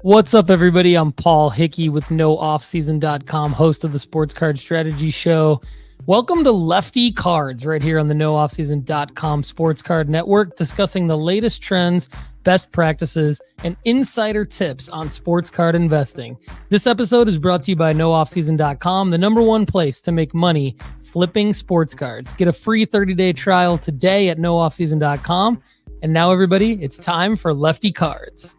What's up, everybody? I'm Paul Hickey with NoOffSeason.com, host of the Sports Card Strategy Show. Welcome to Lefty Cards right here on the NoOffSeason.com Sports Card Network, discussing the latest trends, best practices, and insider tips on sports card investing. This episode is brought to you by NoOffSeason.com, the number one place to make money flipping sports cards. Get a free 30-day trial today at NoOffSeason.com. And now, everybody, it's time for Lefty Cards.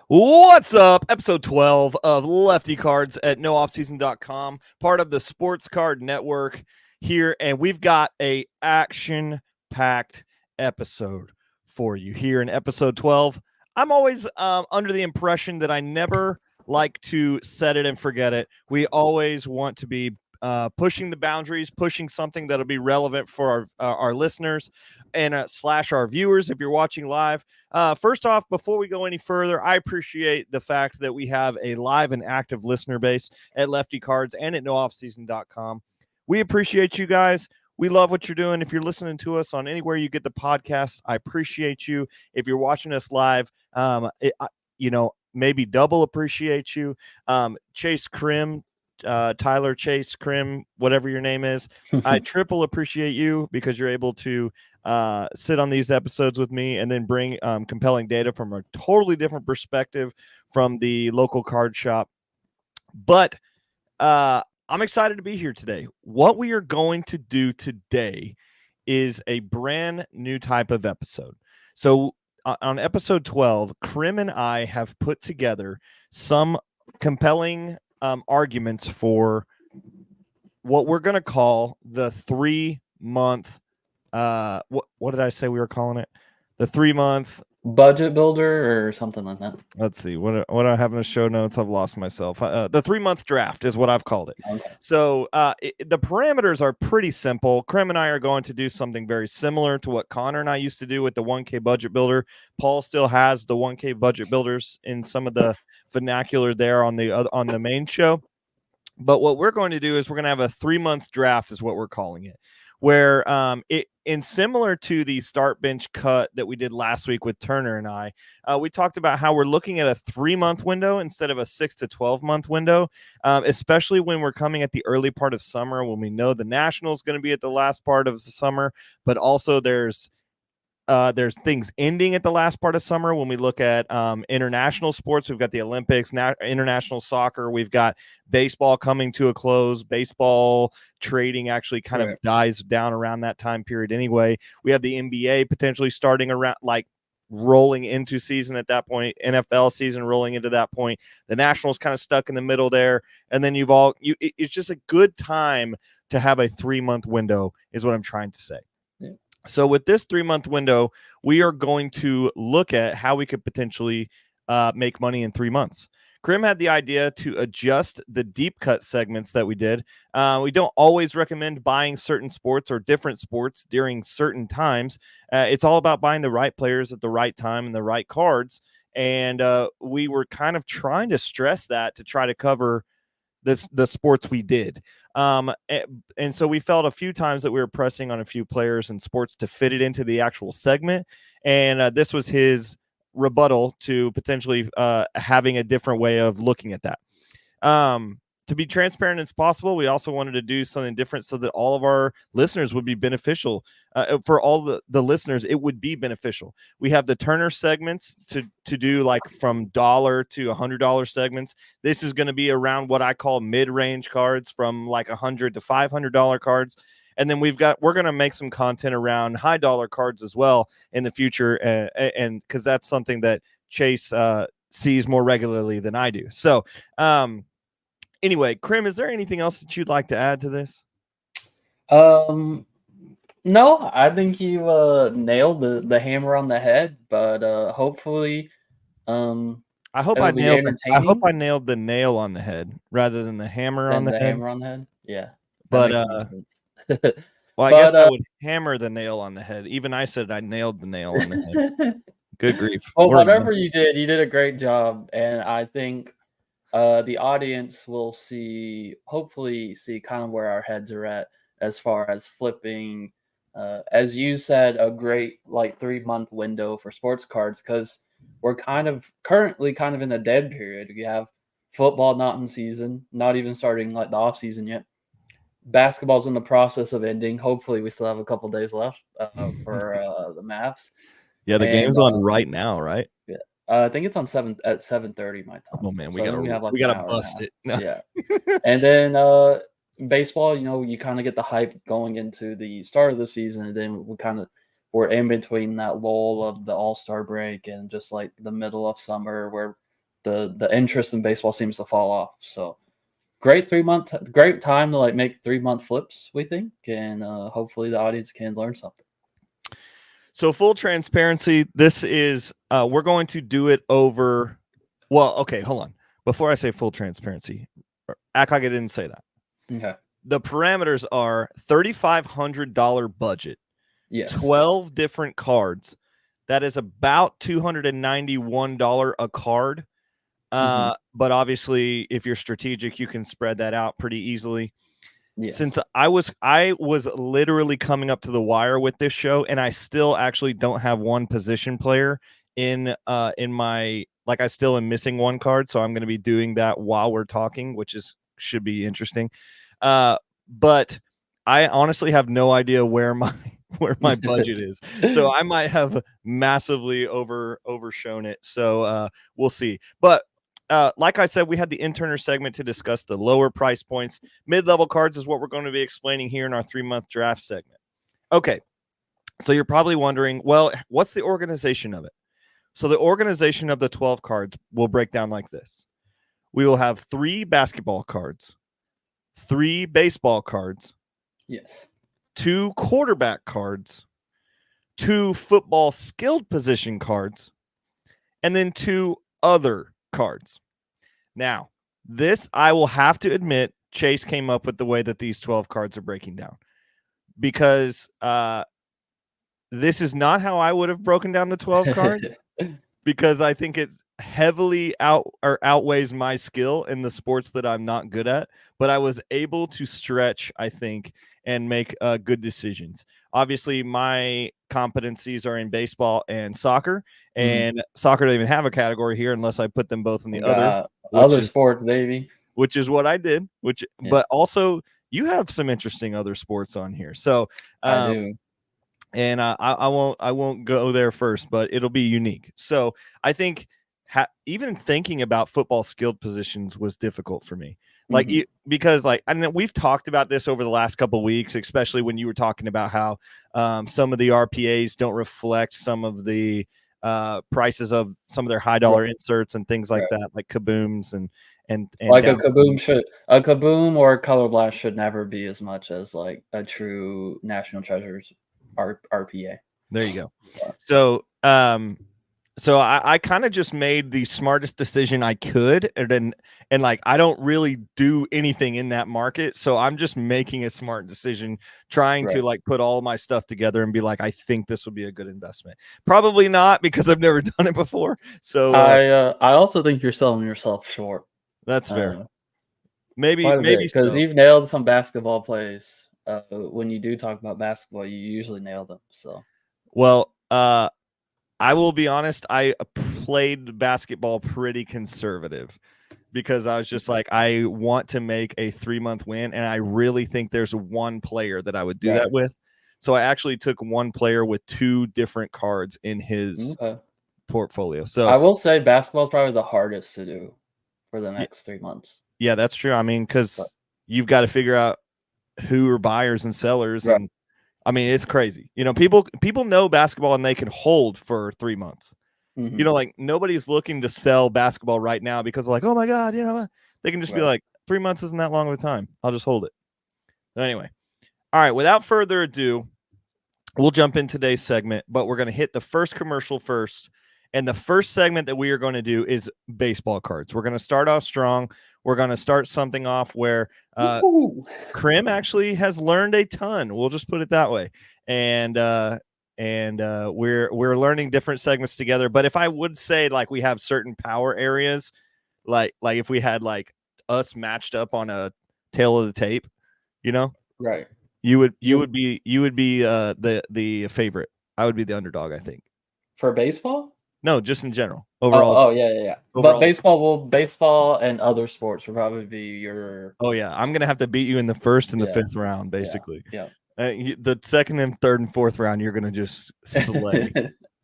What's up? Episode 12 of Lefty Cards at NoOffSeason.com, part of the Sports Card Network here, and we've got a action-packed episode for you here in episode 12. I'm always under the impression that I never like to set it and forget it. We always want to be pushing the boundaries, pushing something that'll be relevant for our listeners and slash our viewers if you're watching live. First off, before we go any further, I appreciate the fact that we have a live and active listener base at Lefty Cards and at NoOffSeason.com. We appreciate you guys. We love what you're doing. If you're listening to us on anywhere you get the podcast, I appreciate you. If you're watching us live, maybe double appreciate you. Chase Krim, Tyler Chase Krim, whatever your name is, I triple appreciate you because you're able to sit on these episodes with me and then bring compelling data from a totally different perspective from the local card shop. But I'm excited to be here today. What we are going to do today is a brand new type of episode. So on episode 12, Krim and I have put together some compelling arguments for what we're going to call the 3-month what did I say we were calling it? The 3-month budget builder or something like that. Let's see what I have in the show notes. I've lost myself. The 3-month draft is what I've called it. Okay. So the parameters are pretty simple. Krim and I are going to do something very similar to what Connor and I used to do with the 1K budget builder. Paul still has the 1K budget builders in some of the vernacular there on the main show. But what we're going to do is we're going to have a 3-month draft is what we're calling it, where in similar to the start bench cut that we did last week with Turner and I, we talked about how we're looking at a 3-month window instead of a 6 to 12-month window, especially when we're coming at the early part of summer, when we know the National is going to be at the last part of the summer, but also there's things ending at the last part of summer. When we look at international sports, we've got the Olympics, international soccer. We've got baseball coming to a close. Baseball trading actually kind of dies down around that time period anyway. We have the NBA potentially starting around, like rolling into season at that point. NFL season rolling into that point. The Nationals kind of stuck in the middle there. And then it's just a good time to have a 3-month window is what I'm trying to say. Yeah. So with this 3-month window, we are going to look at how we could potentially make money in 3 months. Krim had the idea to adjust the deep cut segments that we did. We don't always recommend buying certain sports or different sports during certain times. It's all about buying the right players at the right time and the right cards. And we were kind of trying to stress that to try to cover the sports we did. And so we felt a few times that we were pressing on a few players and sports to fit it into the actual segment. And this was his rebuttal to potentially having a different way of looking at that. To be transparent as possible, we also wanted to do something different so that all of our listeners would be beneficial. For all the listeners, it would be beneficial. We have the Turner segments to do like from $1 to $100 segments. This is going to be around what I call mid-range cards from like $100 to $500 cards. And then we're going to make some content around high dollar cards as well in the future. And because that's something that Chase sees more regularly than I do. So, anyway, Krim, is there anything else that you'd like to add to this? No, I think you nailed the hammer on the head, but hopefully, I hope I nailed the nail on the head rather than the hammer on the head. Hammer on the head, yeah. But well, I guess I would hammer the nail on the head. Even I said I nailed the nail on the head. Good grief. Well, whatever you did a great job, and I think the audience will hopefully see kind of where our heads are at as far as flipping, as you said, a great like 3-month window for sports cards, because we're currently kind of in the dead period. We have football not in season, not even starting like the off season yet. Basketball's in the process of ending. Hopefully, we still have a couple days left for the Mavs. Yeah, the game's on right now, right? Yeah, I think it's on 7:30 my time. Oh man, So I think we have like we an gotta hour and a bust half. it. No. Yeah, and then baseball, you kind of get the hype going into the start of the season, and then we're in between that lull of the All-Star break and just like the middle of summer where the interest in baseball seems to fall off. So great time to like make 3-month flips, we think, and hopefully the audience can learn something. So full transparency, this is we're going to do it over. Well, okay, hold on. Before I say full transparency, act like I didn't say that. Okay. The parameters are $3,500 budget. Yes. 12 different cards. That is about $291 a card. But obviously, if you're strategic, you can spread that out pretty easily. Yes. Since I was literally coming up to the wire with this show, and I still actually don't have one position player in my, like, I still am missing one card, so I'm going to be doing that while we're talking, which should be interesting. But I honestly have no idea where my budget is, so I might have massively overshown it. So we'll see. But like I said, we had the interner segment to discuss the lower price points. Mid-level cards is what we're going to be explaining here in our 3-month draft segment. Okay, so you're probably wondering, well, what's the organization of it? So the organization of the 12 cards will break down like this. We will have 3 basketball cards, 3 baseball cards, yes, 2 quarterback cards, 2 football skilled position cards, and then 2 other cards. Now, this, I will have to admit, Chase came up with the way that these 12 cards are breaking down, because this is not how I would have broken down the 12 cards, because I think it's heavily outweighs my skill in the sports that I'm not good at, but I was able to stretch, I think, and make good decisions. Obviously, my competencies are in baseball and soccer, and soccer doesn't even have a category here unless I put them both in the other sports, baby. Which is what I did. But also you have some interesting other sports on here. So I do. And I won't go there first, but it'll be unique. So I think even thinking about football skilled positions was difficult for me. Like, because like, I mean, we've talked about this over the last couple of weeks, especially when you were talking about how some of the RPAs don't reflect some of the prices of some of their high dollar inserts and things like that, like kabooms and like a kaboom or a color blast should never be as much as like a true National Treasures RPA. There you go. So I kind of just made the smartest decision I could, and like, I don't really do anything in that market, so I'm just making a smart decision, trying to like put all my stuff together and be like, I think this would be a good investment. Probably not, because I've never done it before. So I also think you're selling yourself short. That's fair. Maybe because you've nailed some basketball plays. When you do talk about basketball, you usually nail them. So, well, I will be honest, I played basketball pretty conservative, because I was just like, I want to make a 3-month win, and I really think there's one player that I would do that with. So I actually took one player with 2 different cards in his portfolio. So I will say basketball is probably the hardest to do for the next 3 months. Yeah, that's true. I mean, because you've got to figure out who are buyers and sellers, and I mean, it's crazy. You know, people know basketball and they can hold for 3 months. You know, like, nobody's looking to sell basketball right now because like, oh my God, you know, they can just be like, 3 months isn't that long of a time. I'll just hold it. But anyway, all right. Without further ado, we'll jump in today's segment, but we're going to hit the first commercial first. And the first segment that we are going to do is baseball cards. We're going to start off strong. We're going to start something off where Krim actually has learned a ton. We'll just put it that way. And and we're learning different segments together. But if I would say like we have certain power areas, like if we had like us matched up on a tail of the tape, you know, Right. you would be the favorite. I would be the underdog, I think. For baseball? No, just in general. Overall. Oh, yeah. But baseball and other sports will probably be your. Oh yeah, I'm gonna have to beat you in the first and the Yeah. fifth round, basically. Yeah. The second and third and fourth round, you're gonna just slay.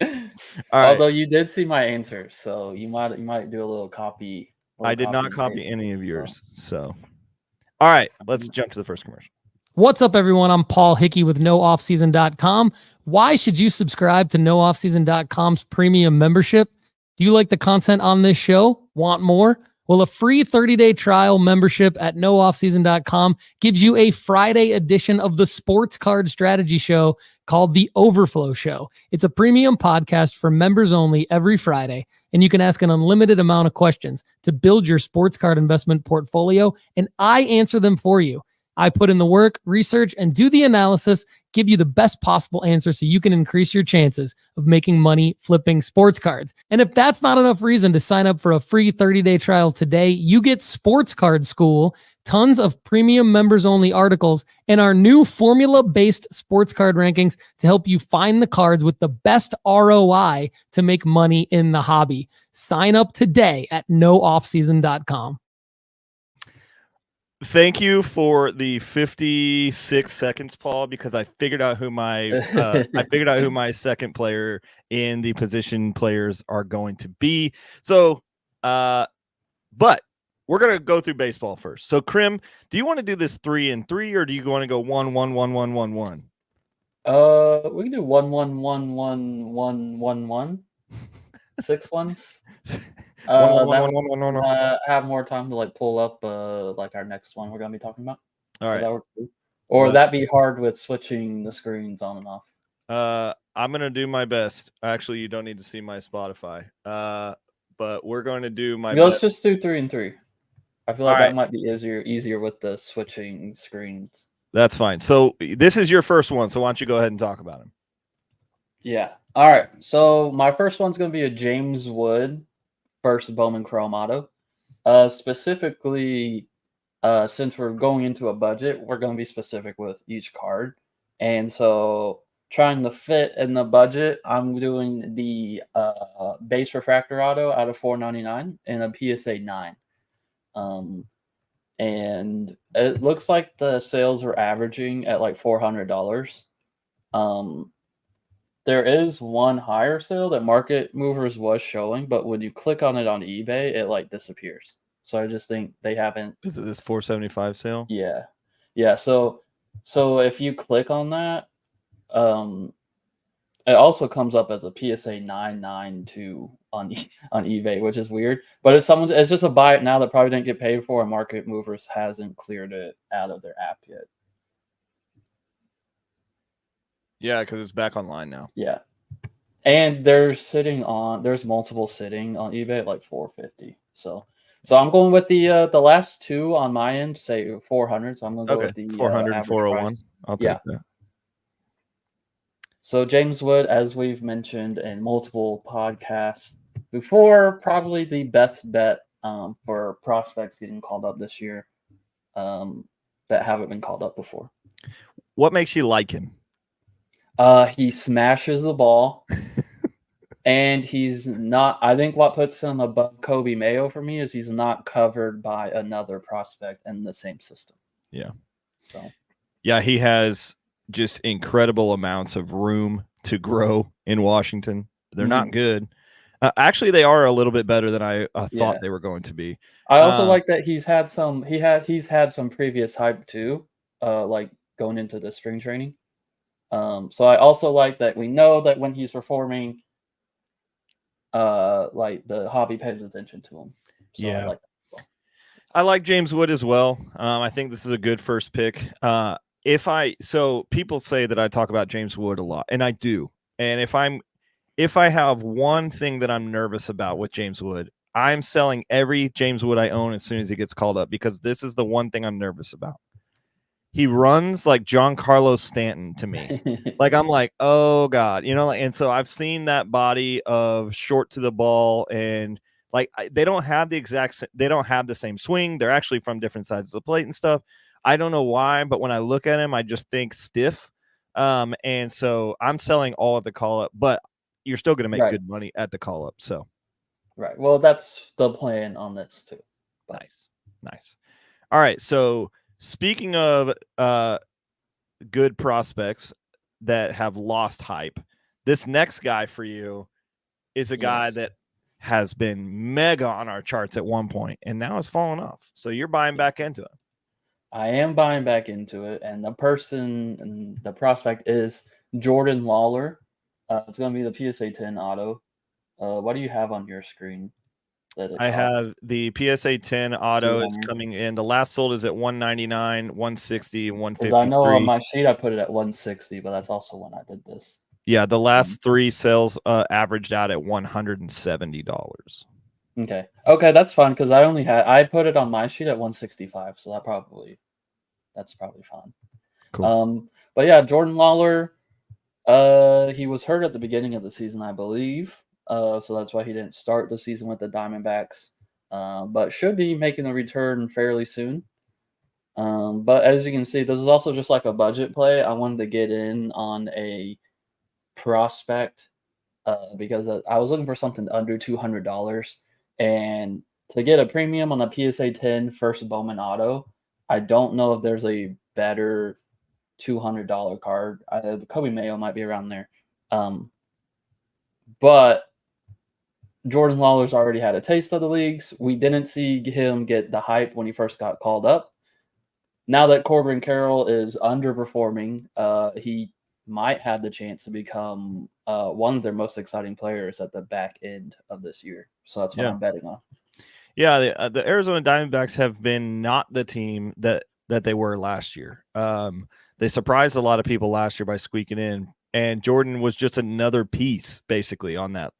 All right. Although you did see my answer, so you might do a little copy. I did not copy any of yours. So, all right, let's jump to the first commercial. What's up, everyone? I'm Paul Hickey with NoOffSeason.com. Why should you subscribe to NoOffSeason.com's premium membership? Do you like the content on this show? Want more? Well, a free 30-day trial membership at NoOffSeason.com gives you a Friday edition of the Sports Card Strategy Show called The Overflow Show. It's a premium podcast for members only every Friday, and you can ask an unlimited amount of questions to build your sports card investment portfolio, and I answer them for you. I put in the work, research, and do the analysis, give you the best possible answer so you can increase your chances of making money flipping sports cards. And if that's not enough reason to sign up for a free 30-day trial today, you get Sports Card School, tons of premium members-only articles, and our new formula-based sports card rankings to help you find the cards with the best ROI to make money in the hobby. Sign up today at NoOffSeason.com. Thank you for the 56 seconds, Paul, because I figured out who my second player in the position players are going to be. So, but we're gonna go through baseball first. So, Krim, do you want to do this 3 and 3, or do you want to go 1 1 1 1 1 1? We can do 1 1 1 1 1 1 1. 6 ones. Have more time to like pull up like our next one we're gonna be talking about. All right. Or that be hard with switching the screens on and off. I'm gonna do my best. Actually, you don't need to see my Spotify. But we're going to do my. Let's just do 3 and 3. I feel like All that right. might be easier with the switching screens. That's fine. So this is your first one. So why don't you go ahead and talk about him? Yeah. All right. So my first one's going to be a James Wood versus Bowman Chrome Auto. Specifically, since we're going into a budget, we're going to be specific with each card. And so trying to fit in the budget, I'm doing the base refractor auto out of $4.99 and a PSA 9. And it looks like the sales are averaging at like $400. There is one higher sale that Market Movers was showing, but when you click on it on eBay, it like disappears. So I just think they haven't. Is it this 475 sale? Yeah. So if you click on that, it also comes up as a PSA 992 on eBay, which is weird. But if it's just a buy it now that probably didn't get paid for, and Market Movers hasn't cleared it out of their app yet. Yeah, because it's back online now. Yeah, and there's multiple sitting on eBay at like $450. So I'm going with the last two on my end, say 400. So I'm going to go with the 400 and 401. I'll take that. So James Wood, as we've mentioned in multiple podcasts before, probably the best bet for prospects getting called up this year that haven't been called up before. What makes you like him? He smashes the ball, and he's not. I think what puts him above Kobe Mayo for me is he's not covered by another prospect in the same system. Yeah. So. Yeah, he has just incredible amounts of room to grow in Washington. They're not good. Actually, they are a little bit better than I thought they were going to be. I also like that he's had some previous hype too, like going into the spring training. So I also like that we know that when he's performing, like the hobby pays attention to him. So yeah, I like James Wood as well. I think this is a good first pick. So people say that I talk about James Wood a lot, and I do. And if I have one thing that I'm nervous about with James Wood, I'm selling every James Wood I own as soon as he gets called up, because this is the one thing I'm nervous about. he runs like Giancarlo Stanton to me. Like I'm like, oh God, and so I've seen that body of short to the ball, and like they don't have the same swing. They're actually from different sides of the plate and stuff. I don't know why, but when I look at him, I just think stiff. And so I'm selling all at the call up, but you're still going to make Right. good money at the call up. So Right. Well, that's the plan on this too. But nice. All right. So speaking of good prospects that have lost hype, this next guy for you is a guy that has been mega on our charts at one point and now has fallen off. So you're buying back into it. I am buying back into it, and the prospect is Jordan Lawler. It's going to be the PSA 10 auto. What do you have on your screen? I have the PSA 10 auto is coming in. The last sold is at 199, 160, and 153. I know on my sheet I put it at 160, but that's also when I did this. Yeah, the last 3 sales averaged out at $170. Okay, that's fine because I put it on my sheet at 165, so that's probably fine. Cool. But yeah, Jordan Lawler, he was hurt at the beginning of the season, I believe. So that's why he didn't start the season with the Diamondbacks. But should be making a return fairly soon. But as you can see, this is also just like a budget play. I wanted to get in on a prospect because I was looking for something under $200, and to get a premium on a PSA 10 first Bowman auto, I don't know if there's a better $200 card. Kobe Mayo might be around there, but Jordan Lawler's already had a taste of the leagues. We didn't see him get the hype when he first got called up. Now that Corbin Carroll is underperforming, he might have the chance to become one of their most exciting players at the back end of this year. So that's what I'm betting on. Yeah, the Arizona Diamondbacks have been not the team that they were last year. They surprised a lot of people last year by squeaking in, and Jordan was just another piece basically on that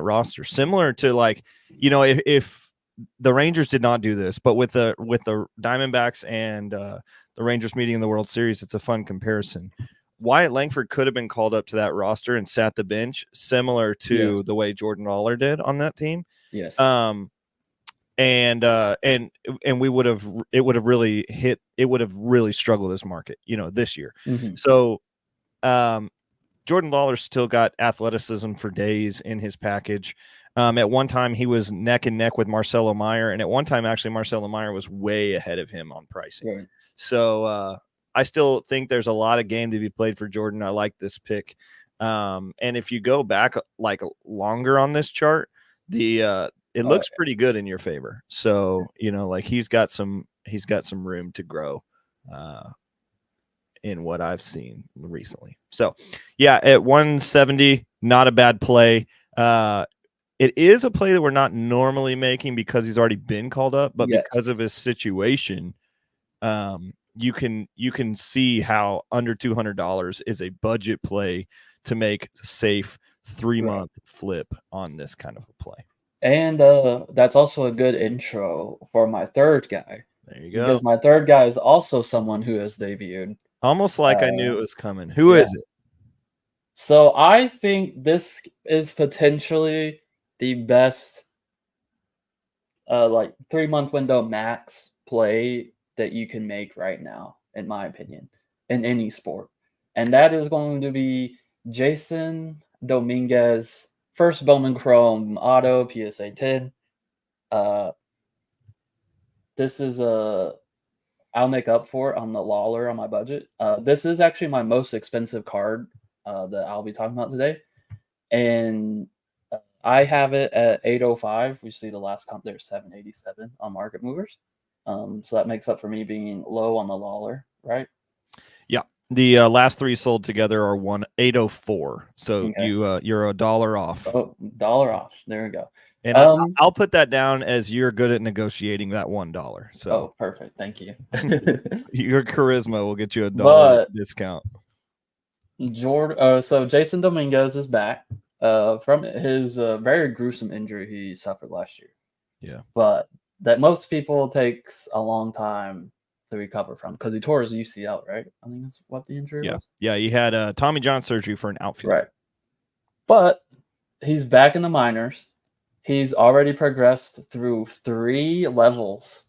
roster. Similar to like, if the Rangers did not do this, but with the Diamondbacks and the Rangers meeting in the World Series, it's a fun comparison. Wyatt Langford could have been called up to that roster and sat the bench, similar to the way Jordan Lawler did on that team. Yes. And we would have really struggled this market, this year. Mm-hmm. So Jordan Lawler still got athleticism for days in his package. At one time he was neck and neck with Marcelo Meyer, and at one time actually Marcelo Meyer was way ahead of him on pricing. Right. So I still think there's a lot of game to be played for Jordan. I like this pick. And if you go back like longer on this chart, it looks pretty good in your favor. So, like he's got some room to grow in what I've seen recently. So yeah, at 170, not a bad play. It is a play that we're not normally making because he's already been called up, but because of his situation, you can see how under $200 is a budget play to make a safe 3-month flip on this kind of a play. And that's also a good intro for my third guy. There you go. Because my third guy is also someone who has debuted. Almost like I knew it was coming. Who is it? So I think this is potentially the best 3-month window max play that you can make right now, in my opinion, in any sport. And that is going to be Jason Dominguez, first Bowman Chrome auto, PSA 10. This is I'll make up for it on the Lawler on my budget. This is actually my most expensive card that I'll be talking about today. And I have it at 805. We see the last comp there, 787 on Market Movers. So that makes up for me being low on the Lawler, right? Yeah. The last 3 sold together are 804. So you're $1 off. Oh, $1 off. There we go. And I'll put that down as you're good at negotiating that $1. So perfect. Thank you. Your charisma will get you $1 discount. So Jason Dominguez is back from his very gruesome injury he suffered last year. Yeah. But that most people takes a long time to recover from because he tore his UCL, right? I think that's what the injury was. Yeah, he had Tommy John surgery for an outfield. Right. But he's back in the minors. He's already progressed through 3 levels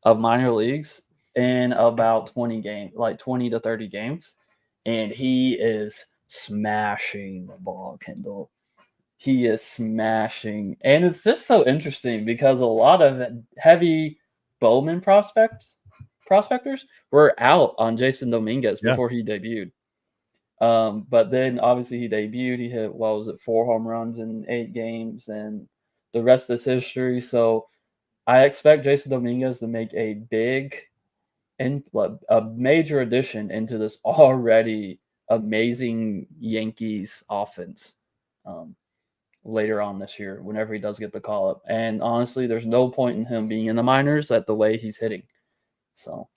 of minor leagues in about 20 games, like 20 to 30 games. And he is smashing the ball, Kendall. He is smashing. And it's just so interesting because a lot of heavy Bowman prospectors were out on Jason Dominguez before he debuted. But then obviously he debuted. He hit, 4 home runs in 8 games, and the rest is history. So I expect Jason Dominguez to make a major addition into this already amazing Yankees offense later on this year, whenever he does get the call up. And honestly, there's no point in him being in the minors at the way he's hitting. So,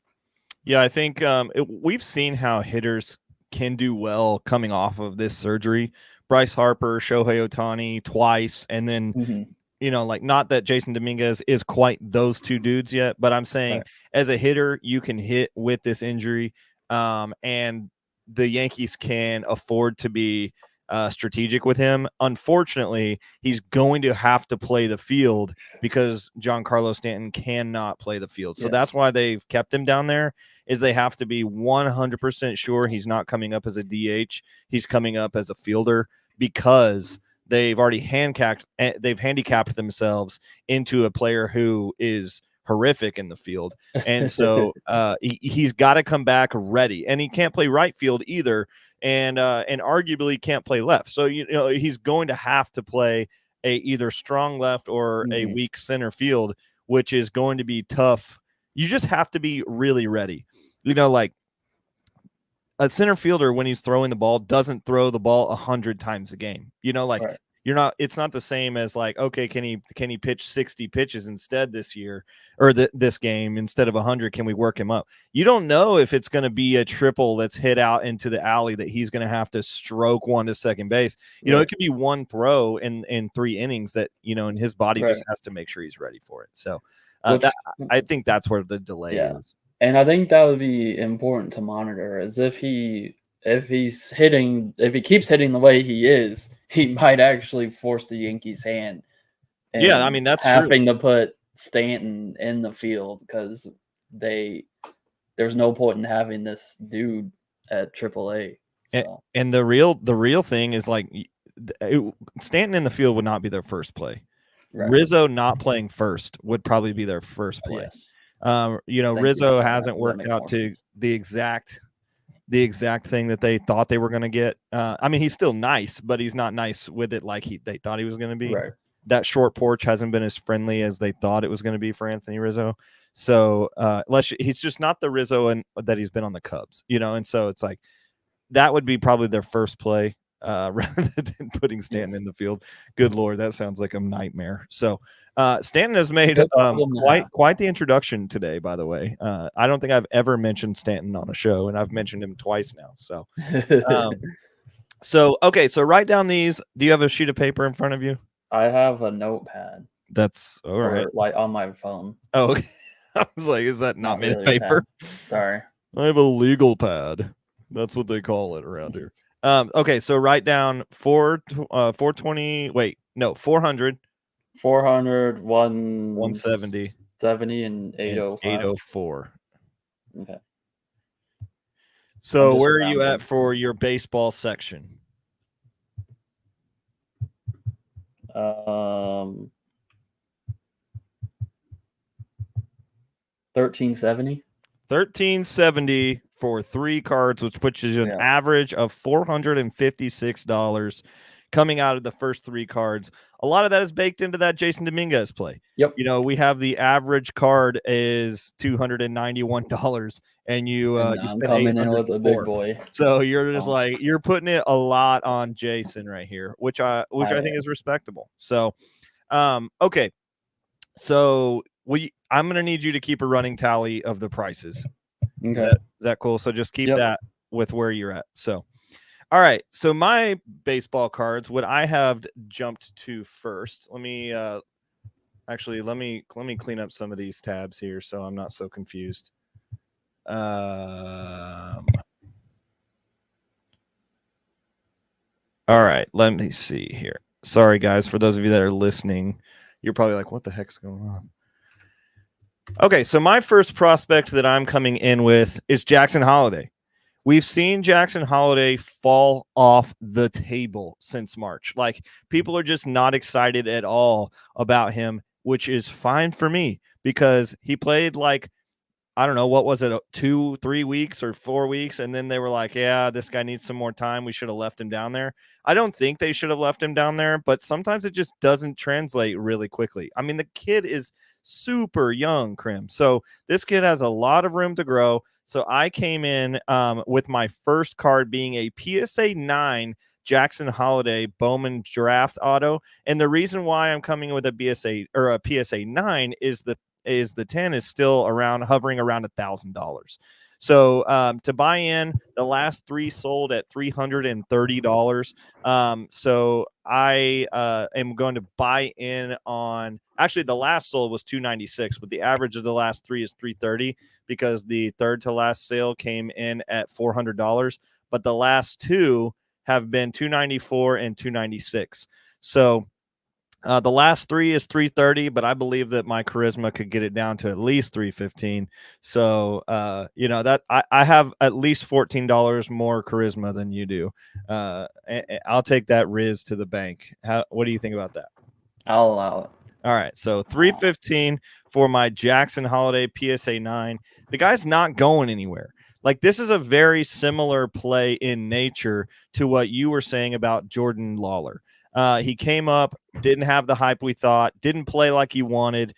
yeah, I think we've seen how hitters can do well coming off of this surgery. Bryce Harper, Shohei Ohtani twice, and then like, not that Jason Dominguez is quite those two dudes yet, but I'm saying as a hitter, you can hit with this injury, and the Yankees can afford to be strategic with him. Unfortunately, he's going to have to play the field because Giancarlo Stanton cannot play the field. So that's why they've kept him down there, is they have to be 100% sure he's not coming up as a DH. He's coming up as a fielder, because they've already handicapped themselves into a player who is horrific in the field. And so he's got to come back ready, and he can't play right field either. And arguably can't play left. So, he's going to have to play a either strong left or a weak center field, which is going to be tough. You just have to be really ready. Like, a center fielder, when he's throwing the ball, doesn't throw the ball 100 times a game. It's not the same as like, okay, can he pitch 60 pitches instead this year, or this game instead of 100? Can we work him up? You don't know if it's going to be a triple that's hit out into the alley that he's going to have to stroke one to second base. It could be one throw in 3 innings that, and his body just has to make sure he's ready for it. So I think that's where the delay is. And I think that would be important to monitor, as if he keeps hitting the way he is, he might actually force the Yankees' hand. Yeah, I mean, that's having to put Stanton in the field, because there's no point in having this dude at AAA. So. And the real thing is, like, Stanton in the field would not be their first play. Right. Rizzo not playing first would probably be their first play. Yes. Rizzo hasn't worked out to the exact thing that they thought they were going to get. I mean, he's still nice, but he's not nice with it like they thought he was going to be. Right. That short porch hasn't been as friendly as they thought it was going to be for Anthony Rizzo. So he's just not the Rizzo that he's been on the Cubs, and so it's like that would be probably their first play rather than putting Stanton in the field. Good Lord, that sounds like a nightmare. So Stanton has made quite the introduction today, by the way. I don't think I've ever mentioned Stanton on a show, and I've mentioned him twice now. So okay, so write down these. Do you have a sheet of paper in front of you? I have a notepad. That's all right. Like on my phone. Oh, okay. I was like, is that not made of paper? Sorry. I have a legal pad. That's what they call it around here. Okay, so write down 420. Wait, no, 400. 400, 170, 70, and 805. 804. Okay. So where are you at for your baseball section? 1370. 1370 for 3 cards, which puts you an average of $456 coming out of the first 3 cards. A lot of that is baked into that Jason Dominguez play. Yep. We have the average card is $291, and you spend coming in with a big boy. So you're just like, you're putting it a lot on Jason right here, which I think is respectable. So, okay. So I'm going to need you to keep a running tally of the prices. Okay. Is that cool? So just keep that with where you're at. So, all right. So my baseball cards, what I have jumped to first, let me clean up some of these tabs here so I'm not so confused. All right, let me see here. Sorry, guys, for those of you that are listening, you're probably like, what the heck's going on? Okay, so my first prospect that I'm coming in with is Jackson Holiday. We've seen Jackson Holiday fall off the table since March. Like, people are just not excited at all about him, which is fine for me because he played like, I don't know, what was it, 2-3 weeks or 4 weeks? And then they were like, yeah, this guy needs some more time. We should have left him down there. I don't think they should have left him down there, but sometimes it just doesn't translate really quickly. I mean, the kid is super young, Krim. So this kid has a lot of room to grow. So I came in with my first card being a PSA 9 Jackson Holiday Bowman draft auto. And the reason why I'm coming with a BSA or a PSA 9 is the 10 is still hovering around $1,000. So to buy in, the last 3 sold at $330. So I am going to buy in on. Actually, the last sold was $296, but the average of the last 3 is $330 because the third to last sale came in at $400. But the last 2 have been $294 and $296. So the last 3 is $330, but I believe that my charisma could get it down to at least $315. So, that I have at least $14 more charisma than you do. I'll take that Riz to the bank. What do you think about that? I'll allow it. All right, so $315 for my Jackson Holiday PSA 9. The guy's not going anywhere. Like, this is a very similar play in nature to what you were saying about Jordan Lawler. He came up, didn't have the hype we thought, didn't play like he wanted.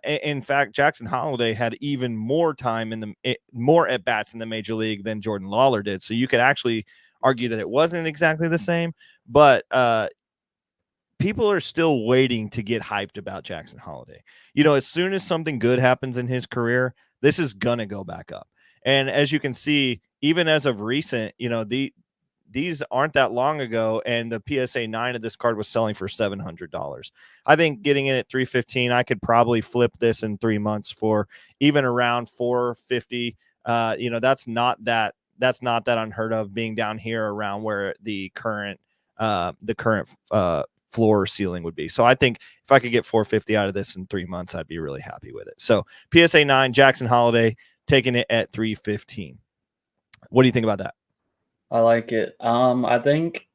In fact, Jackson Holiday had even more time more at bats in the major league than Jordan Lawler did. So you could actually argue that it wasn't exactly the same, but people are still waiting to get hyped about Jackson Holiday. As soon as something good happens in his career, this is going to go back up. And as you can see, even as of recent, these aren't that long ago, and the PSA 9 of this card was selling for $700. I think getting in at $315, I could probably flip this in 3 months for even around $450. That's not that unheard of, being down here around where the current floor ceiling would be. So I think if I could get $450 out of this in 3 months, I'd be really happy with it. So PSA 9 Jackson Holiday, taking it at $315. What do you think about that? I like it. I think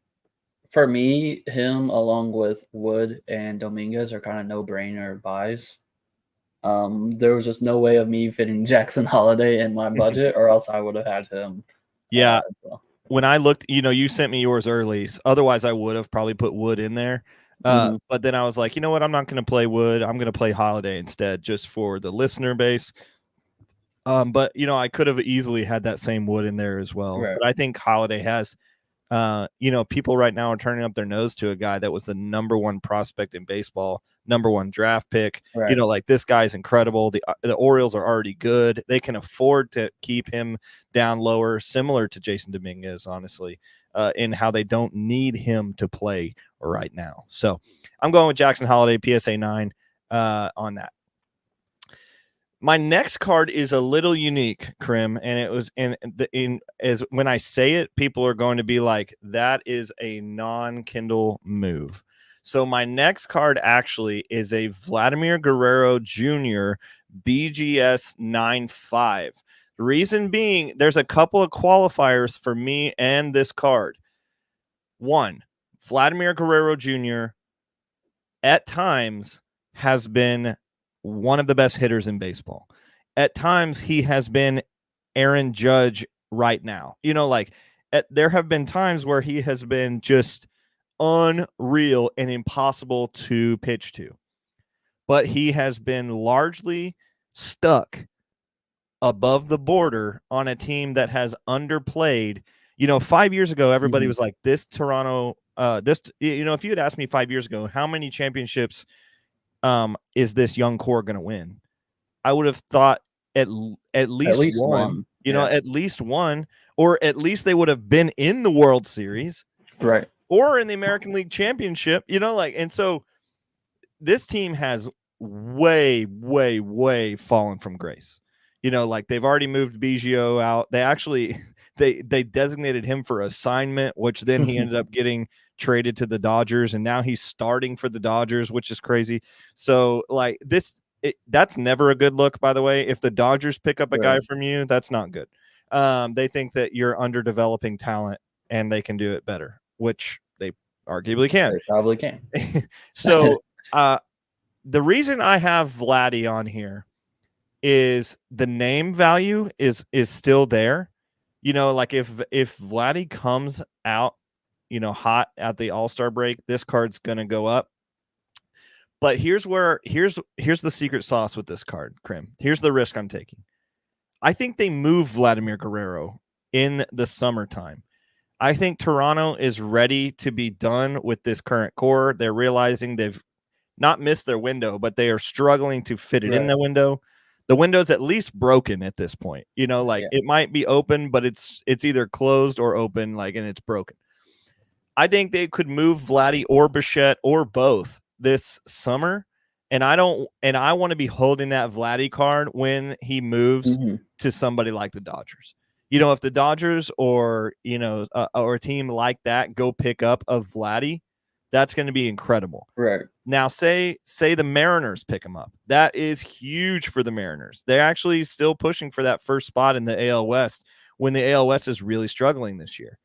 for me, him along with Wood and Dominguez are kind of no-brainer buys. There was just no way of me fitting Jackson Holiday in my budget, or else I would have had him. Yeah. As well. When I looked, you sent me yours early. Otherwise, I would have probably put Wood in there. But then I was like, you know what? I'm not going to play Wood. I'm going to play Holiday instead, just for the listener base. But I could have easily had that same Wood in there as well. Right. But I think Holiday has, people right now are turning up their nose to a guy that was the number 1 prospect in baseball, number 1 draft pick. Right. Like, this guy's incredible. The Orioles are already good. They can afford to keep him down lower, similar to Jason Dominguez, honestly, in how they don't need him to play right now. So I'm going with Jackson Holiday, PSA 9 on that. My next card is a little unique, Krim, and it was as when I say it, people are going to be like, that is a non-Kendall move. So my next card actually is a Vladimir Guerrero Jr. BGS 9.5. The reason being, there's a couple of qualifiers for me and this card. 1, Vladimir Guerrero Jr. at times has been one of the best hitters in baseball. At times, he has been Aaron Judge right now. There have been times where he has been just unreal and impossible to pitch to. But he has been largely stuck above the border on a team that has underplayed. 5 years ago, everybody was like, this Toronto, if you had asked me 5 years ago, how many championships is this young core going to win? I would have thought at least one. At least one, or at least they would have been in the World Series, right, or in the American League Championship. And so this team has way, way, way fallen from grace. Like they've already moved Biggio out. They actually they designated him for assignment, which then he ended up getting traded to the Dodgers, and now he's starting for the Dodgers, which is crazy. So like that's never a good look, by the way. If the Dodgers pick up a guy from you, that's not good. They think that you're underdeveloping talent and they can do it better, which they arguably can. They probably can. So the reason I have Vladdy on here is the name value is still there. Like if Vladdy comes out, hot at the All-Star break, this card's gonna go up. But here's the secret sauce with this card, Krim. Here's the risk I'm taking. I think they move Vladimir Guerrero in the summertime. I think Toronto is ready to be done with this current core. They're realizing they've not missed their window, but they are struggling to fit it in the window. The window's at least broken at this point. It might be open, but it's either closed or open, and it's broken. I think they could move Vladdy or Bichette or both this summer. And I want to be holding that Vladdy card when he moves to somebody like the Dodgers. If the Dodgers or a team like that go pick up a Vladdy, that's going to be incredible. Right. Now, say the Mariners pick him up. That is huge for the Mariners. They're actually still pushing for that first spot in the AL West when the AL West is really struggling this year.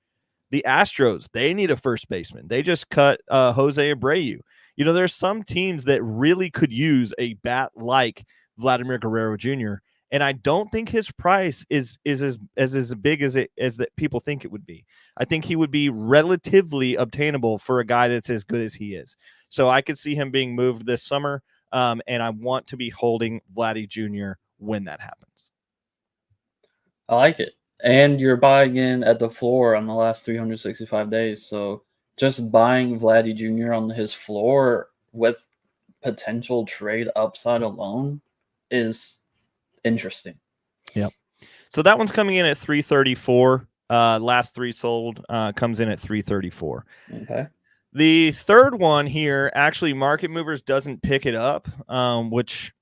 The Astros, they need a first baseman. They just cut Jose Abreu. There's some teams that really could use a bat like Vladimir Guerrero Jr., and I don't think his price is as big as that people think it would be. I think he would be relatively obtainable for a guy that's as good as he is. So I could see him being moved this summer, and I want to be holding Vladdy Jr. when that happens. I like it. And you're buying in at the floor on the last 365 days. So just buying Vladdy Jr. on his floor with potential trade upside alone is interesting. Yep. So that one's coming in at 334. Last three sold comes in at 334. Okay. The third one here, actually, Market Movers doesn't pick it up, which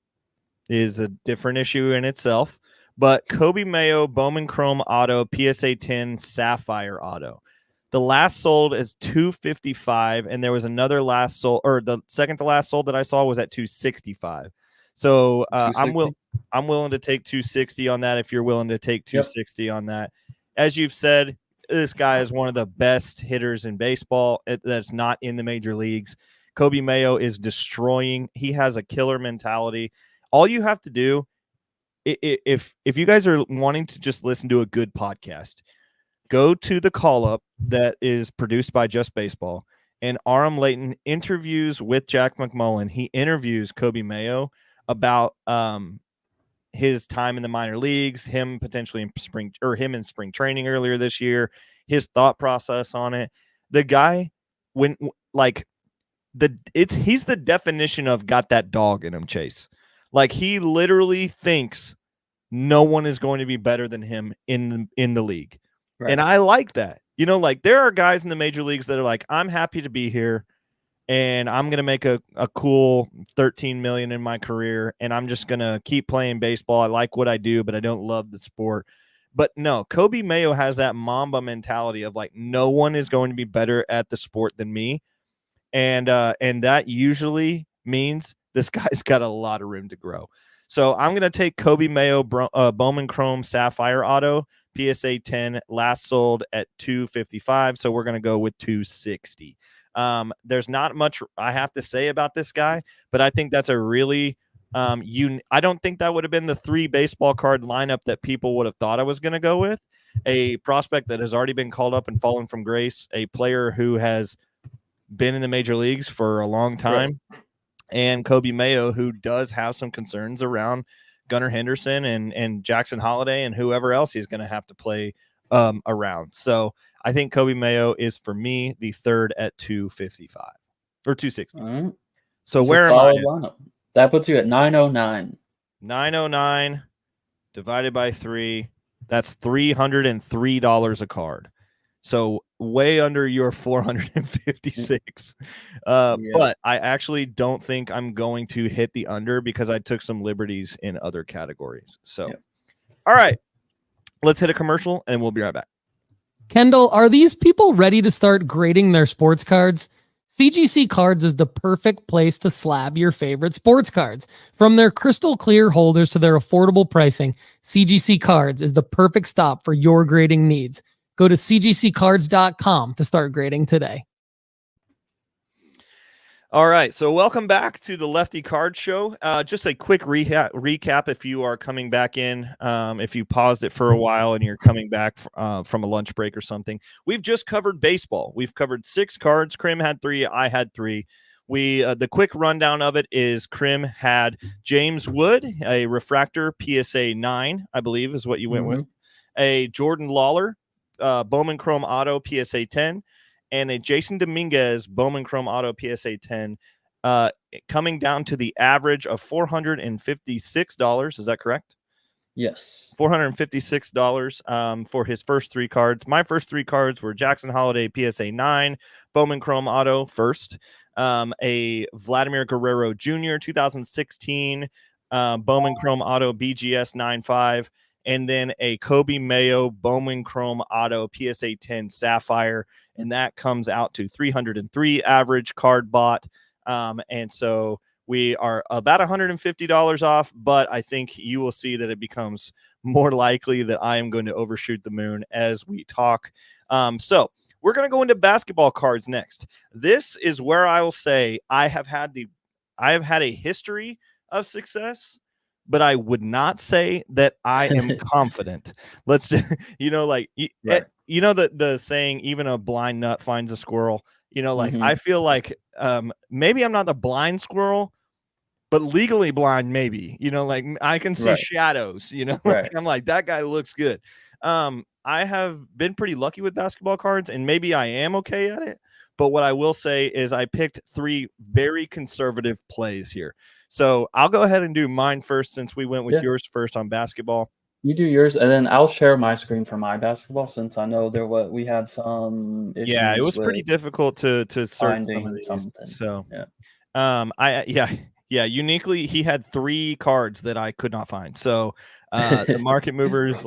is a different issue in itself. But Kobe Mayo, Bowman Chrome Auto, PSA 10 Sapphire Auto. The last sold is $255, and there was another last sold, or the second to last sold that I saw was at $265. So I'm willing to take $260 on that if you're willing to take $260 on that. As you've said, this guy is one of the best hitters in baseball that's not in the major leagues. Kobe Mayo is destroying. He has a killer mentality. All you have to do, if you guys are wanting to just listen to a good podcast, go to the call up that is produced by Just Baseball, and Aram Layton interviews with Jack McMullen. He interviews Kobe Mayo about his time in the minor leagues, him potentially in spring training earlier this year, his thought process on it. The guy, he's the definition of got that dog in him, Chase. Like, he literally thinks no one is going to be better than him in the league. Right. And I like that. There are guys in the major leagues that are like, I'm happy to be here and I'm going to make a cool $13 million in my career, and I'm just going to keep playing baseball. I like what I do, but I don't love the sport. But no, Kobe Mayo has that Mamba mentality of like, no one is going to be better at the sport than me. And that usually means this guy's got a lot of room to grow. So I'm going to take Kobe Mayo Bowman Chrome Sapphire Auto, PSA 10, last sold at $255. So we're going to go with $260. There's not much I have to say about this guy, but I think that's a really I don't think that would have been the 3 baseball card lineup that people would have thought I was going to go with. A prospect that has already been called up and fallen from grace, a player who has been in the major leagues for a long time, and Kobe Mayo, who does have some concerns around Gunnar Henderson and Jackson Holiday and whoever else he's going to have to play around. So I think Kobe Mayo is, for me, the third at $255 or $260. Right. So where am I? Lineup. That puts you at 909. 909 divided by 3. That's $303 a card. So way under your 456. But I actually don't think I'm going to hit the under because I took some liberties in other categories. So All right, let's hit a commercial and we'll be right back. Kendall, are these people ready to start grading their sports cards? CGC Cards is the perfect place to slab your favorite sports cards. From their crystal clear holders to their affordable pricing, CGC Cards is the perfect stop for your grading needs. Go to cgccards.com to start grading today. All right, so welcome back to the Lefty Card Show. Just a quick recap if you are coming back in, if you paused it for a while and you're coming back from a lunch break or something. We've just covered baseball. We've covered 6 cards. Krim had 3. I had 3. The quick rundown of it is Krim had James Wood, a refractor PSA 9, I believe is what you went with, a Jordan Lawler, Bowman Chrome Auto PSA 10, and a Jason Dominguez Bowman Chrome Auto PSA 10, coming down to the average of $456. Is that correct? Yes. $456 for his first 3 cards. My first 3 cards were Jackson Holiday PSA 9, Bowman Chrome Auto first, a Vladimir Guerrero Jr. 2016 Bowman Chrome Auto BGS 9.5, and then a Kobe Mayo Bowman Chrome Auto PSA 10 Sapphire, and that comes out to 303 average card bought. And so we are about $150 off, but I think you will see that it becomes more likely that I am going to overshoot the moon as we talk. So we're going to go into basketball cards next. This is where I will say I have had a history of success, but I would not say that I am confident. Let's just, right. The saying, even a blind nut finds a squirrel, I feel like maybe I'm not the blind squirrel, but legally blind, maybe, I can see shadows, I'm like, that guy looks good. I have been pretty lucky with basketball cards, and maybe I am okay at it. But what I will say is I picked 3 very conservative plays here. So I'll go ahead and do mine first, since we went with yours first on basketball. You do yours, and then I'll share my screen for my basketball, since I know we had some issues. Yeah, it was pretty difficult to search some of these. Something. So yeah. Uniquely, he had 3 cards that I could not find. So the market movers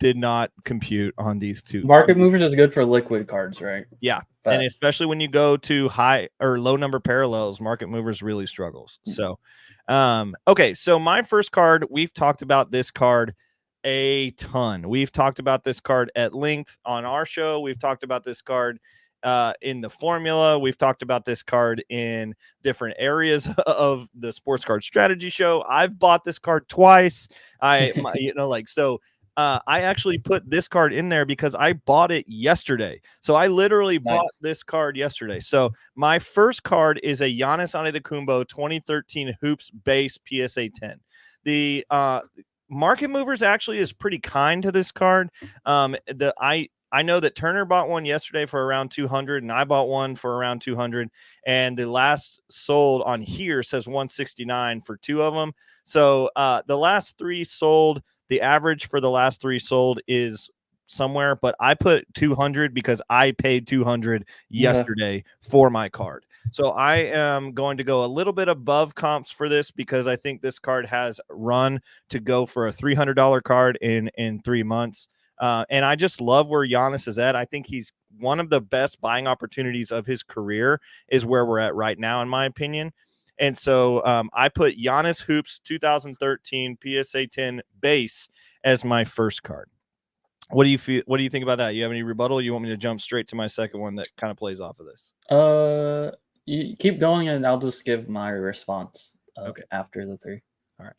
did not compute on these 2. Market movers is good for liquid cards, right? Yeah. And especially when you go to high or low number parallels, market movers really struggles. So, okay. So my first card, we've talked about this card a ton. We've talked about this card at length on our show. We've talked about this card in the formula. We've talked about this card in different areas of the Sports Card Strategy Show. I've bought this card twice. I actually put this card in there because I bought it yesterday. So I literally bought this card yesterday. So my first card is a Giannis Antetokounmpo 2013 Hoops base PSA 10. The market movers actually is pretty kind to this card. I know that Turner bought one yesterday for around 200, and I bought one for around 200, and the last sold on here says 169 for 2 of them. So the last 3 sold. The average for the last 3 sold is somewhere, but I put 200 because I paid 200 yesterday for my card. So I am going to go a little bit above comps for this because I think this card has run to go for a $300 card in 3 months. And I just love where Giannis is at. I think he's one of the best buying opportunities of his career is where we're at right now, in my opinion. And so I put Giannis Hoops 2013 PSA 10 base as my first card. What do you feel? What do you think about that? You have any rebuttal? You want me to jump straight to my second one that kind of plays off of this? You keep going, and I'll just give my response after the 3. All right.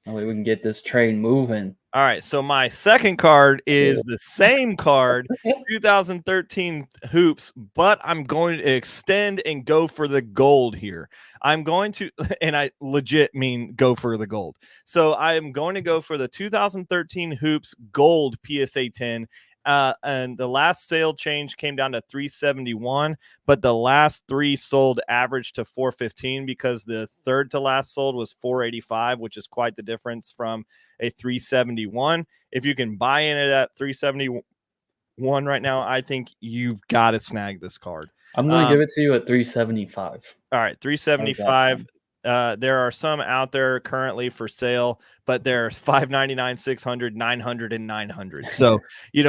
That way we can get this train moving. All right. So my second card is the same card, 2013 Hoops, but I'm going to extend and go for the gold here. I'm going to, and I legit mean go for the gold. So I am going to go for the 2013 Hoops gold PSA 10. And the last sale change came down to 371, but the last 3 sold average to 415 because the third to last sold was 485, which is quite the difference from a 371. If you can buy in at that 371 right now, I think you've got to snag this card. I'm going to give it to you at 375. All right, 375. There are some out there currently for sale, but they're $599, $600, $900, and $900. So,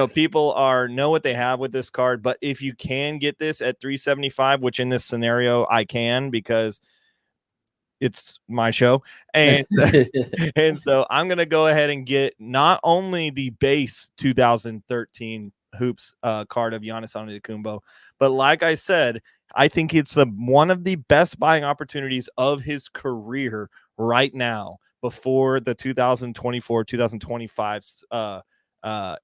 people know what they have with this card. But if you can get this at $375, which in this scenario I can because it's my show, and so I'm gonna go ahead and get not only the base 2013 hoops card of Giannis Antetokounmpo, but like I said, I think it's one of the best buying opportunities of his career right now before the 2024-2025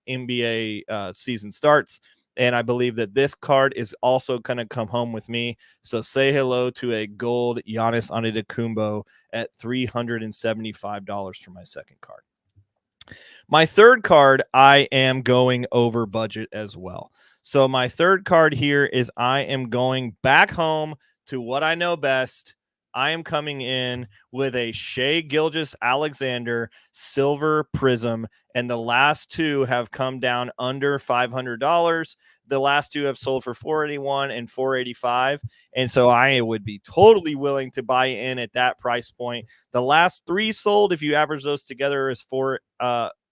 NBA season starts. And I believe that this card is also going to come home with me. So say hello to a gold Giannis Antetokounmpo at $375 for my second card. My third card, I am going over budget as well. So my third card here is I am going back home to what I know best. I am coming in with a Shai Gilgeous-Alexander silver prism, and the last two have come down under $500. The last two have sold for $481 and $485, and so I would be totally willing to buy in at that price point. The last three sold, if you average those together, is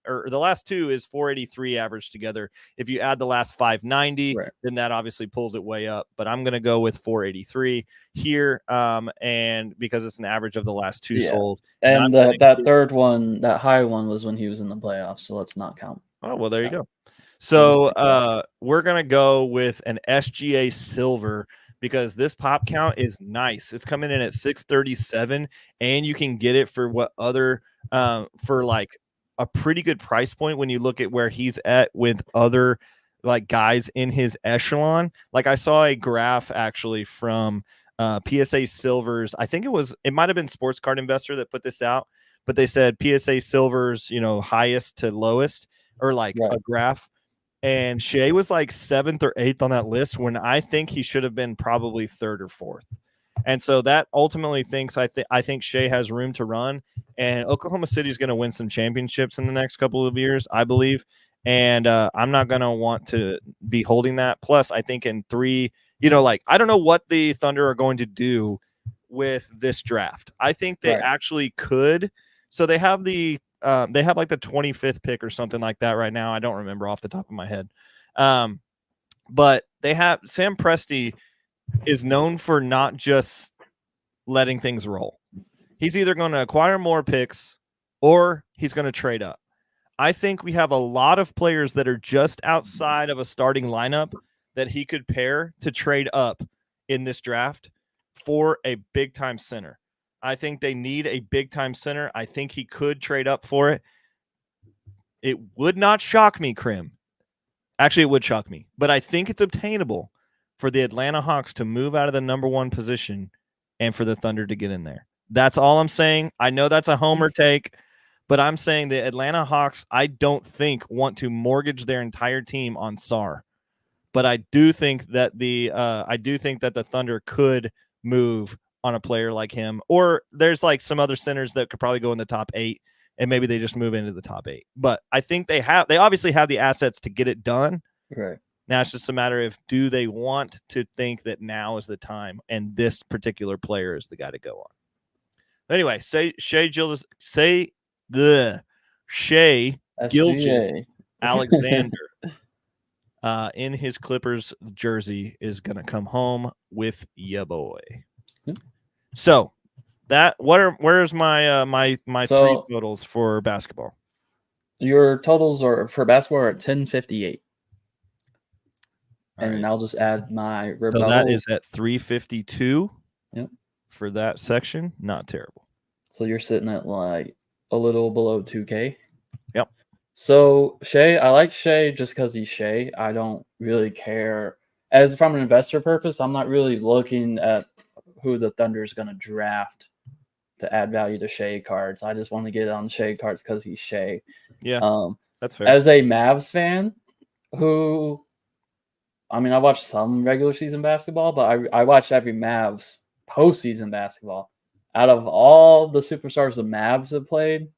the last two is $483 average together. If you add the last $590, right, then that obviously pulls it way up. But I'm going to go with $483 here, and because it's an average of the last two sold. And that third one, that high one, was when he was in the playoffs, so let's not count. Oh, well, there you go. So we're going to go with an SGA silver because this pop count is nice. It's coming in at 637, and you can get it for for like a pretty good price point when you look at where he's at with other like guys in his echelon. Like I saw a graph actually from PSA Silvers. I think it might have been Sports Card Investor that put this out, but they said PSA Silvers, highest to lowest, or like a graph. And Shai was like 7th or 8th on that list when I think he should have been probably 3rd or 4th. And so that ultimately I think Shai has room to run, and Oklahoma City is going to win some championships in the next couple of years, I believe. And I'm not going to want to be holding that. Plus, I think in 3, I don't know what the Thunder are going to do with this draft. I think they actually could. So they have like the 25th pick or something like that right now. I don't remember off the top of my head. But they have Sam Presti is known for not just letting things roll. He's either going to acquire more picks or he's going to trade up. I think we have a lot of players that are just outside of a starting lineup that he could pair to trade up in this draft for a big-time center. I think they need a big-time center. I think he could trade up for it. It would not shock me, Krim. Actually, it would shock me. But I think it's obtainable for the Atlanta Hawks to move out of the number 1 position and for the Thunder to get in there. That's all I'm saying. I know that's a homer take, but I'm saying the Atlanta Hawks, I don't think, want to mortgage their entire team on Sarr. But I do think that the Thunder could move on a player like him, or there's like some other centers that could probably go in the top 8, and maybe they just move into the top 8. But I think they obviously have the assets to get it done. Right. Now it's just a matter of, do they want to think that now is the time and this particular player is the guy to go on? Anyway, Shai Gilgeous-Alexander in his Clippers jersey is going to come home with ya boy. So where's my my 3 totals for basketball? Your totals for basketball are at 1058. And right. I'll just add my rebuttal. So that is at 352. Yep. For that section. Not terrible. So you're sitting at like a little below 2K. Yep. So Shai, I like Shai just because he's Shai. I don't really care. As from an investor purpose, I'm not really looking at who the Thunder is going to draft to add value to Shai cards. I just want to get on Shai cards because he's Shai. Yeah, that's fair. As a Mavs fan, I watched some regular season basketball, but I watched every Mavs postseason basketball. Out of all the superstars the Mavs have played,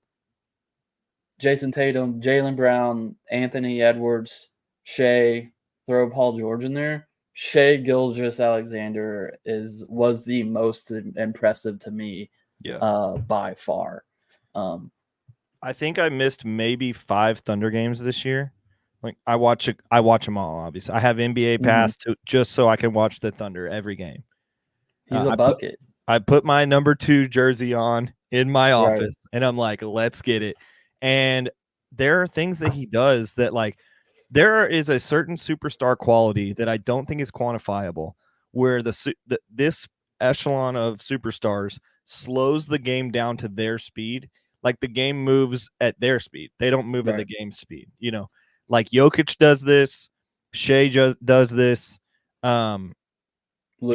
Jason Tatum, Jaylen Brown, Anthony Edwards, Shai, throw Paul George in there, Shai Gilgeous-Alexander was the most impressive to me by far. I think I missed maybe 5 Thunder games this year. Like I watch them all. Obviously, I have NBA Pass just so I can watch the Thunder every game. He's a bucket. I put my number 2 jersey on in my office, and I'm like, let's get it. And there are things that he does that, like, there is a certain superstar quality that I don't think is quantifiable, where this echelon of superstars slows the game down to their speed. Like the game moves at their speed. They don't move at the game speed. You know, like Jokic does this, Shea does this. Luka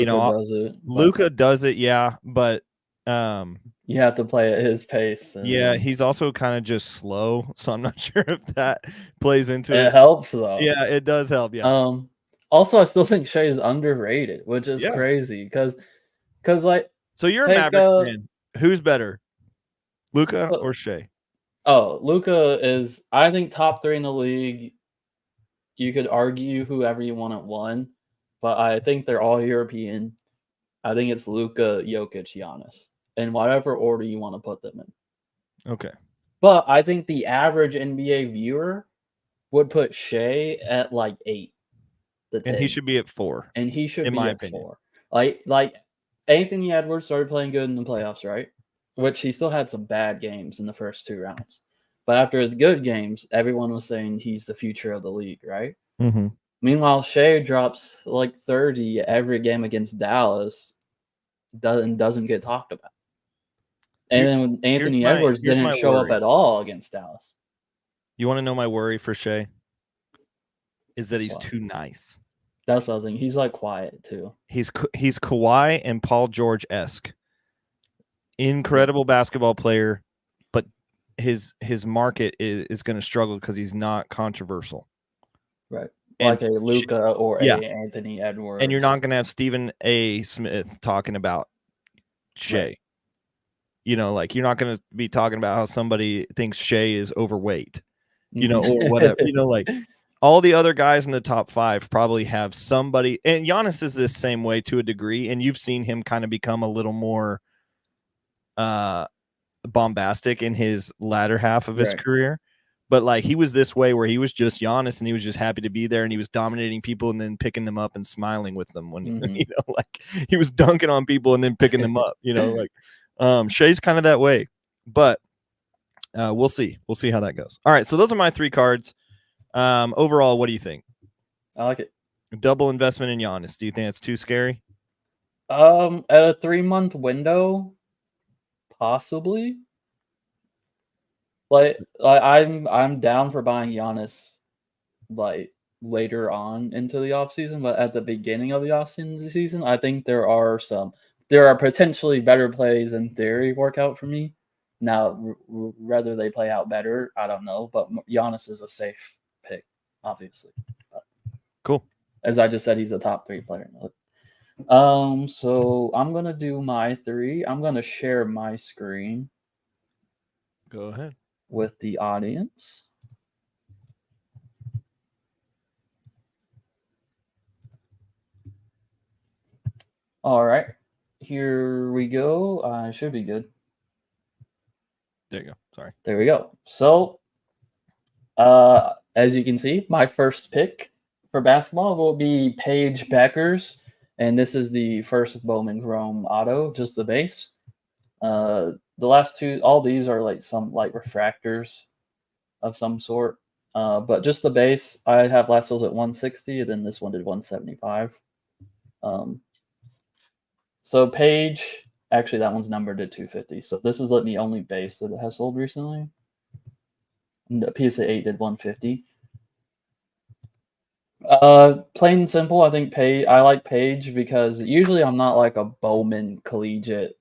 does it. Luka does it, yeah, but you have to play at his pace. Yeah, he's also kind of just slow, so I'm not sure if that plays into it. It helps though. Yeah, it does help. Yeah. Also, I still think Shea is underrated, which is crazy because like. So you're a Mavericks fan. Who's better, Luka or Shea? Oh, Luka is, I think, top 3 in the league. You could argue whoever you want at 1, but I think they're all European. I think it's Luka, Jokic, Giannis, in whatever order you want to put them in. Okay. But I think the average NBA viewer would put Shea at like 8. And he should be at 4. And he should in be my at opinion. 4. Like Anthony Edwards started playing good in the playoffs, right? Which he still had some bad games in the first 2 rounds. But after his good games, everyone was saying he's the future of the league, right? Mm-hmm. Meanwhile, Shea drops like 30 every game against Dallas, doesn't get talked about. And then Anthony Edwards didn't show up at all against Dallas. You want to know my worry for Shea? Is that he's too nice. That's what I was thinking. He's like quiet too. He's Kawhi and Paul George-esque. Incredible basketball player, but his market is going to struggle because he's not controversial. Right. Like a Luka or a Anthony Edwards. And you're not going to have Stephen A. Smith talking about Shea. Right. You know, like you're not going to be talking about how somebody thinks Shea is overweight, you know, or whatever. You know, like all the other guys in the top 5 probably have somebody. And Giannis is this same way to a degree. And you've seen him kind of become a little more bombastic in his latter half of his career. But like he was this way where he was just Giannis and he was just happy to be there and he was dominating people and then picking them up and smiling with them when you know, like he was dunking on people and then picking them up, you know, like Shea's kind of that way. But we'll see. We'll see how that goes. All right, so those are my 3 cards. Overall, what do you think? I like it. Double investment in Giannis. Do you think it's too scary? At a 3-month window, possibly. Like I'm down for buying Giannis like later on into the offseason, but at the beginning of the offseason, I think there are potentially better plays in theory work out for me. Now, whether they play out better, I don't know, but Giannis is a safe pick, obviously. But cool. As I just said, he's a top 3 player. So I'm gonna do my 3. I'm gonna share my screen. Go ahead. With the audience. All right, here we go. I should be good. There you go. Sorry. There we go. So, as you can see, my first pick for basketball will be Paige Beckers, and this is the first Bowman Chrome auto, just the base. The last 2, all these are like some like refractors of some sort. But just the base, I have Lasso's at 160, and then this one did 175. So Paige, actually that one's numbered at 250. So this is like the only base that it has sold recently. And the PSA 8 did 150. Plain and simple, I think I like Paige because usually I'm not like a Bowman collegiate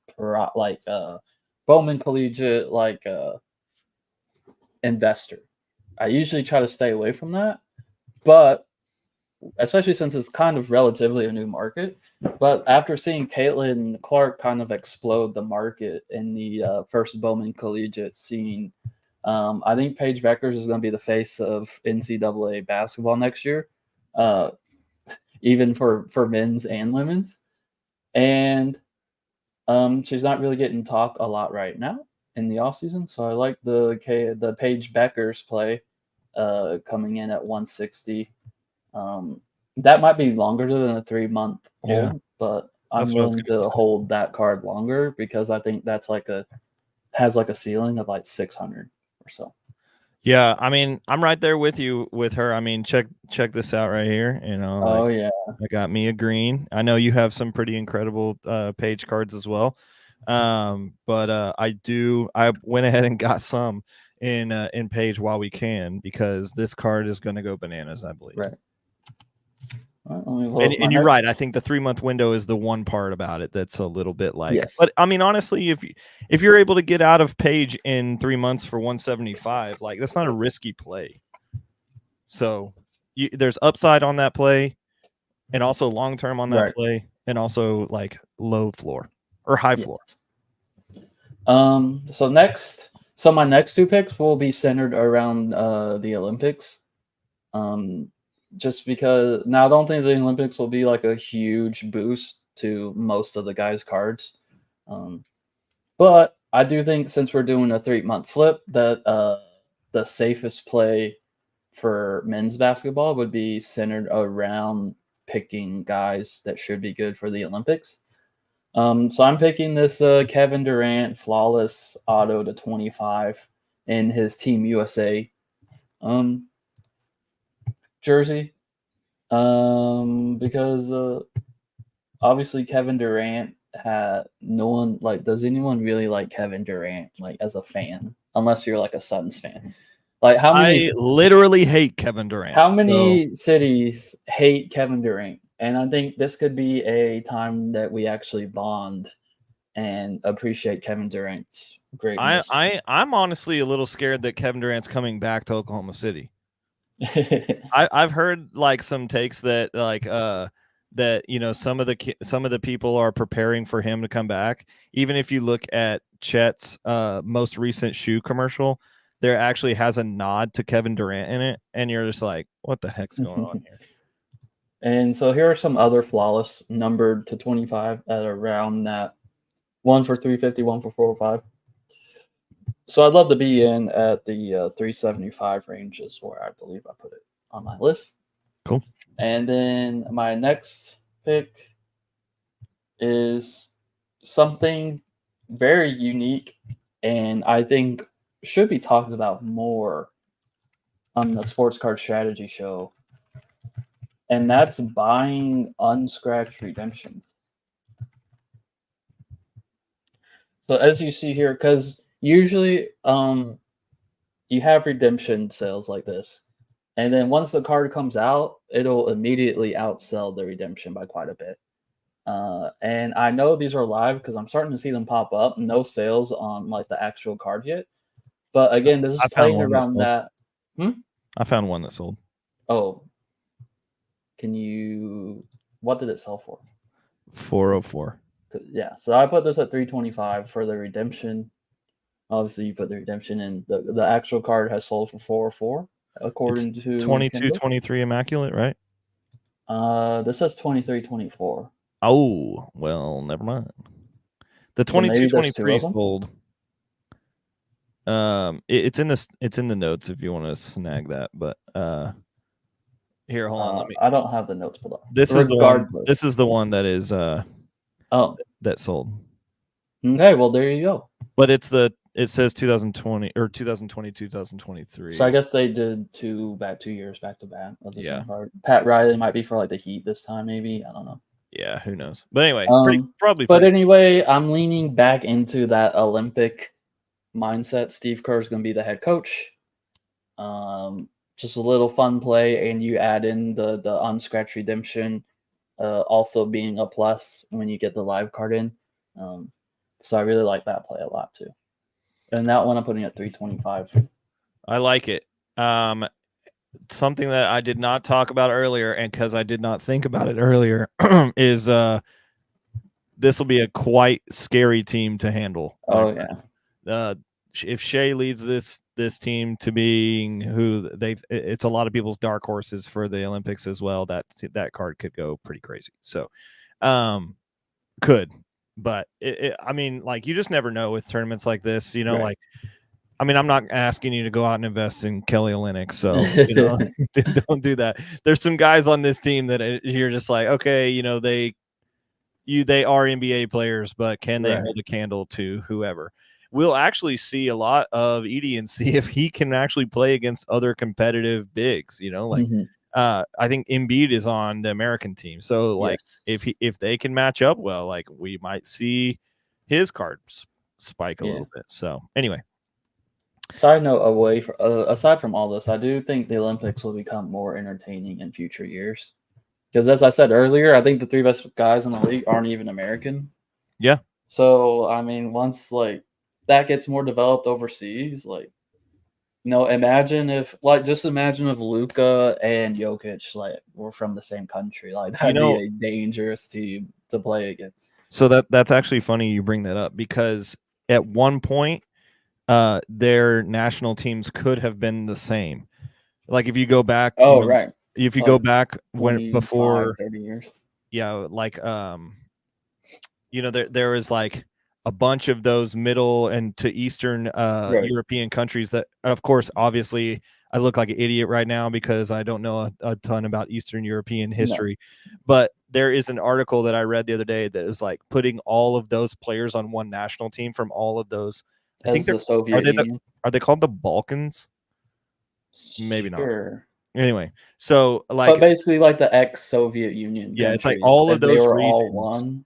investor. I usually try to stay away from that, but especially since it's kind of relatively a new market. But after seeing Caitlin Clark kind of explode the market in the first Bowman collegiate scene, I think Paige Beckers is going to be the face of NCAA basketball next year, even for men's and women's. And She's not really getting talk a lot right now in the off season, so I like the Paige Becker's play coming in at 160. That might be longer than a 3-month hold, Yeah. but That's I'm what I was willing gonna to say. hold that card longer because I think that's has a ceiling of like 600 or so. Yeah, I mean, I'm right there with you with her. I mean, check this out right here. You know, Oh like yeah, I got me a green. I know you have some pretty incredible page cards as well. But I went ahead and got some in page while we can, because this card is going to go bananas, I believe. right. All right, let me pull up my And you're next- right. I think the 3-month window is the one part about it that's a little bit like. Yes. But I mean, honestly, if you're able to get out of page in 3 months for 175, like that's not a risky play. So there's upside on that play, and also long term on that Right. play, and also like low floor or high Yes. floor. So my next two picks will be centered around the Olympics. Just because now I don't think the Olympics will be like a huge boost to most of the guys' cards. But I do think since we're doing a 3-month flip, that the safest play for men's basketball would be centered around picking guys that should be good for the Olympics. So I'm picking this Kevin Durant flawless auto to 25 in his Team USA jersey. Because obviously Kevin Durant had no one like. Does anyone really like Kevin Durant like as a fan? Unless you're like a Suns fan. Like I literally hate Kevin Durant. How many cities hate Kevin Durant? And I think this could be a time that we actually bond and appreciate Kevin Durant's greatness. I'm honestly a little scared that Kevin Durant's coming back to Oklahoma City. I've heard like some takes that like that some of the people are preparing for him to come back. Even if you look at Chet's most recent shoe commercial, there actually has a nod to Kevin Durant in it, and you're just like, what the heck's going on here? And so here are some other flawless numbered to 25 at around that, one for 350, one for 405. So I'd love to be in at the 375 range is where I believe I put it on my list. Cool. And then my next pick is something very unique and I think should be talked about more on the Sports Card Strategy Show. And that's buying unscratched redemptions. So as you see here, because usually you have redemption sales like this. And then once the card comes out, it'll immediately outsell the redemption by quite a bit. And I know these are live because I'm starting to see them pop up. No sales on like the actual card yet. But again, this is playing around that. I found one that sold. Oh. What did it sell for? 404. Yeah. So I put this at 325 for the redemption. Obviously, you put the redemption in. The actual card has sold for 404, according to 22-23 immaculate, right? This says 23-24. Oh, well, never mind. The 22-23 sold. It's in the notes if you want to snag that, but here, hold on. I don't have the notes below. This is the one. This is the one that is that sold. Okay, well there you go. But it says 2020 or 2022, 2023. So I guess they did 2 years back to back. Yeah. Pat Riley might be for like the Heat this time, maybe. I don't know. Yeah, who knows? But anyway, anyway, I'm leaning back into that Olympic mindset. Steve Kerr is going to be the head coach. Just a little fun play, and you add in the unscratched redemption, also being a plus when you get the live card in. So I really like that play a lot too. And that one I'm putting at 325. I like it. Something that I did not talk about earlier, and because I did not think about it earlier, is this will be a quite scary team to handle. Oh yeah. If Shea leads this team to being who it's a lot of people's dark horses for the Olympics as well. That card could go pretty crazy. So, could, but I mean, like, you just never know with tournaments like this, you know, Right. like, I mean, I'm not asking you to go out and invest in Kelly Olynyk, so, you know, don't do that. There's some guys on this team that you're just like, okay, you know, they are NBA players, but can they Right. hold a candle to whoever? We'll actually see a lot of Edie and see if he can actually play against other competitive bigs, you know, like Mhm. I think Embiid is on the American team. So like Yes. if they can match up well, like we might see his cards spike a Yeah. little bit. So anyway, Side note, aside from all this, I do think the Olympics will become more entertaining in future years. Because as I said earlier, I think the three best guys in the league aren't even American. yeah. So I mean, once like that gets more developed overseas, like imagine if Luka and Jokic like were from the same country. Like You that'd be know, a dangerous team to play against. so that's actually funny you bring that up because at one point their national teams could have been the same. Like if you go back, Oh, right. if you go Like back when 25, before 30 years. yeah, like there was like a bunch of those middle and to eastern Right. European countries that, of course, obviously I look like an idiot right now because I don't know a ton about Eastern European history, but there is an article that I read the other day that is like putting all of those players on one national team from all of those. I think As the Soviet Union. are they called the Balkans? Maybe not. Sure. Anyway, so But like basically like the ex-Soviet Union yeah, it's like countries, all of if they those were all regions. one,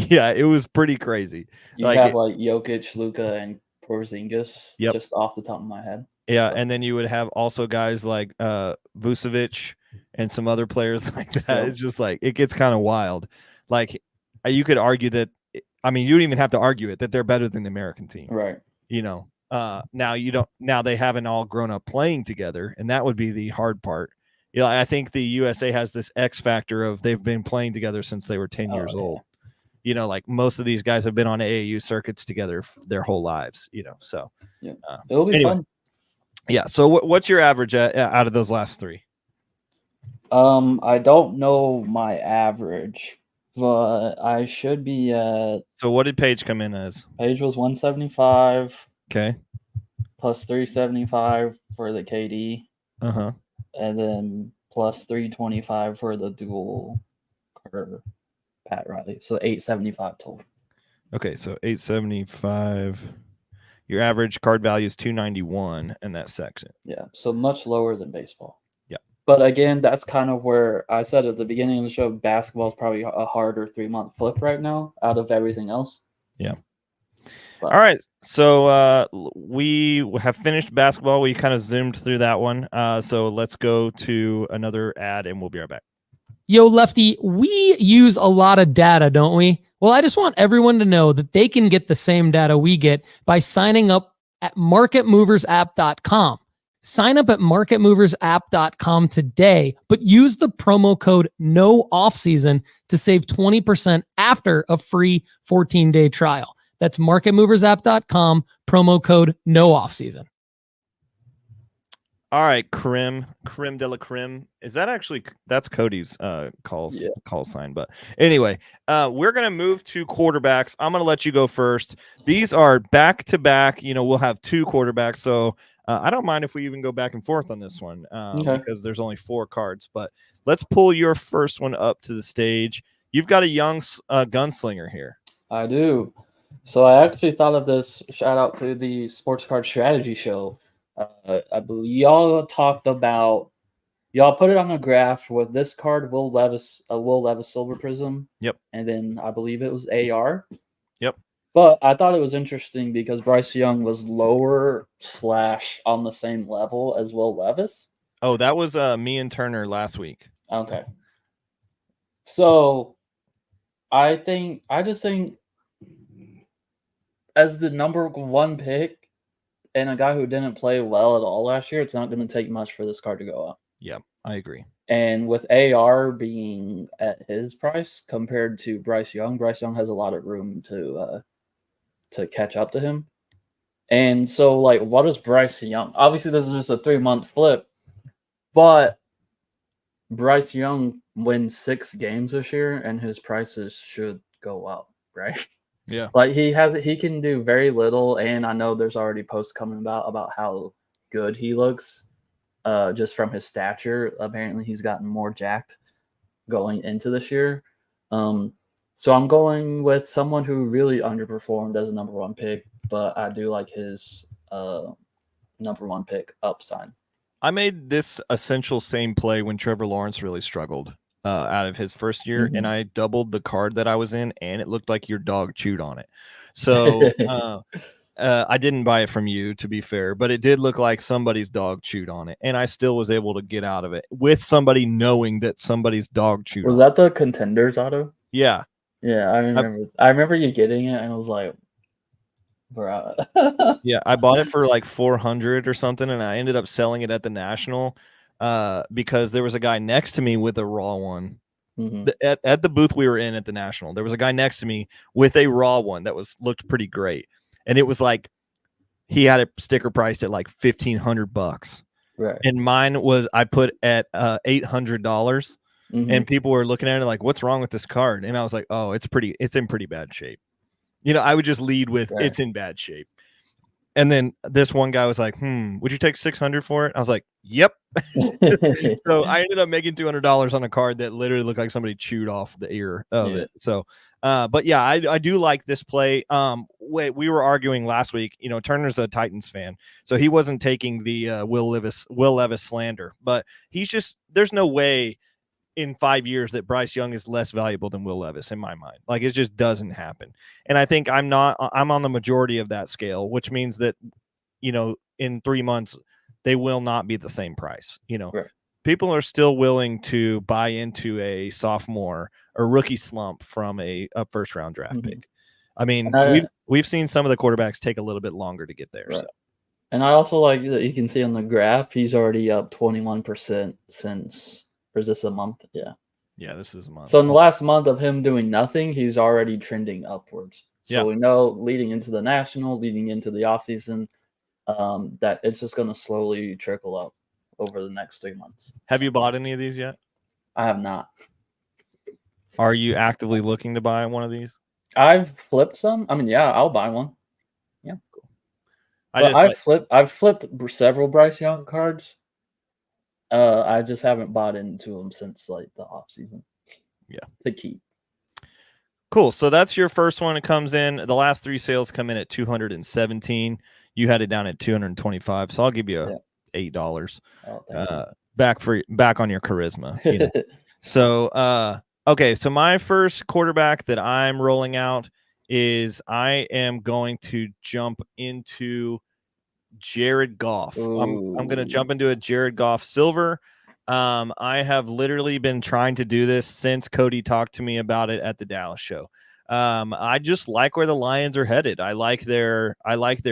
Yeah, it was pretty crazy. you'd Like have like Jokic, Luka, and Porzingis Yep. just off the top of my head. Yeah, and then you would have also guys like Vucevic and some other players like that. Yep. It's just like it gets kind of wild. Like you could argue that I mean you don't even have to argue it that they're better than the American team. Right. You know. Now they haven't all grown up playing together, and that would be the hard part. You know, I think the USA has this X factor of they've been playing together since they were 10 years old. You know, like most of these guys have been on AAU circuits together their whole lives, you know. So yeah. It'll be fun. Yeah. So what's your average out of those last three? I don't know my average, but I should be at. So what did Paige come in as? Paige was 175. Okay. Plus 375 for the KD. Uh-huh. And then plus 325 for the dual for Pat Riley. So 875 total. Okay, so 875. Your average card value is 291 in that section. Yeah, so much lower than baseball. Yeah. But again, that's kind of where I said at the beginning of the show, basketball is probably a harder 3-month flip right now out of everything else. Yeah. But, all right. So we have finished basketball. We kind of zoomed through that one. So let's go to another ad and we'll be right back. Yo, Lefty, we use a lot of data, don't we? Well, I just want everyone to know that they can get the same data we get by signing up at marketmoversapp.com. Sign up at marketmoversapp.com today, but use the promo code NOOFFSEASON to save 20% after a free 14-day trial. That's marketmoversapp.com, promo code NOOFFSEASON. All right, creme de la creme. Is that actually that's Cody's call sign? But anyway, we're gonna move to quarterbacks. I'm gonna let you go first. These are back to back. You know, we'll have two quarterbacks, so I don't mind if we even go back and forth on this one because there's only 4 cards. But let's pull your first one up to the stage. You've got a young gunslinger here. I do. So I actually thought of this. Shout out to the Sports Card Strategy Show. I believe y'all talked about y'all put it on a graph with this card, Will Levis Silver Prism. Yep. And then I believe it was AR. Yep. But I thought it was interesting because Bryce Young was lower / on the same level as Will Levis. Oh, that was me and Turner last week. Okay. So I just think as the number 1 pick, and a guy who didn't play well at all last year, it's not going to take much for this card to go up. Yeah, I agree. And with AR being at his price compared to Bryce Young has a lot of room to catch up to him. And so, like, what is Bryce Young? Obviously, this is just a 3-month flip, but Bryce Young wins 6 games this year, and his prices should go up, right? Yeah. Like he can do very little, and I know there's already posts coming about how good he looks, just from his stature. Apparently, he's gotten more jacked going into this year. So I'm going with someone who really underperformed as a number one pick, but I do like his number one pick upside. I made this essential same play when Trevor Lawrence really struggled out of his first year, and I doubled the card that I was in, and it looked like your dog chewed on it. So I didn't buy it from you, to be fair, but it did look like somebody's dog chewed on it, and I still was able to get out of it with somebody knowing that somebody's dog chewed on it. Was that the Contenders auto? Yeah. Yeah, I remember. I remember you getting it, and I was like, bro. Yeah, I bought it for like 400 or something, and I ended up selling it at the National because there was a guy next to me with a raw one. At the booth we were in at the National, there was a guy next to me with a raw one that looked pretty great, and it was like he had a sticker priced at like $1,500, right? And mine was I put at $800, and people were looking at it like, "What's wrong with this card?" And I was like, "Oh, it's in pretty bad shape." I would just lead with it's in bad shape. And then this one guy was like, would you take 600 for it? I was like, yep. So I ended up making $200 on a card that literally looked like somebody chewed off the ear of it. So, but yeah, I do like this play. We were arguing last week, Turner's a Titans fan, so he wasn't taking the Will Levis slander, but there's no way in 5 years that Bryce Young is less valuable than Will Levis in my mind. Like, it just doesn't happen. And I think I'm on the majority of that scale, which means that, in 3 months, they will not be the same price. Right. People are still willing to buy into a sophomore or rookie slump from a first round draft pick. I mean, we've seen some of the quarterbacks take a little bit longer to get there. Right. So. And I also like that you can see on the graph, he's already up 21% since. Or is this a month? Yeah. Yeah, this is a month. So in the last month of him doing nothing, he's already trending upwards. So we know leading into the National, leading into the offseason, that it's just going to slowly trickle up over the next 3 months. Have you bought any of these yet? I have not. Are you actively looking to buy one of these? I've flipped some. I mean, yeah, I'll buy one. Yeah, cool. I've flipped several Bryce Young cards. I just haven't bought into them since like the off season. Yeah, to keep. Cool. So that's your first one. It comes in. The last 3 sales come in at 217. You had it down at 225. So I'll give you $8 back on your charisma. So okay. So my first quarterback that I'm rolling out is I am going to jump into Jared Goff. I'm going to jump into a Jared Goff silver. I have literally been trying to do this since Cody talked to me about it at the Dallas show. I just like where the Lions are headed. I like their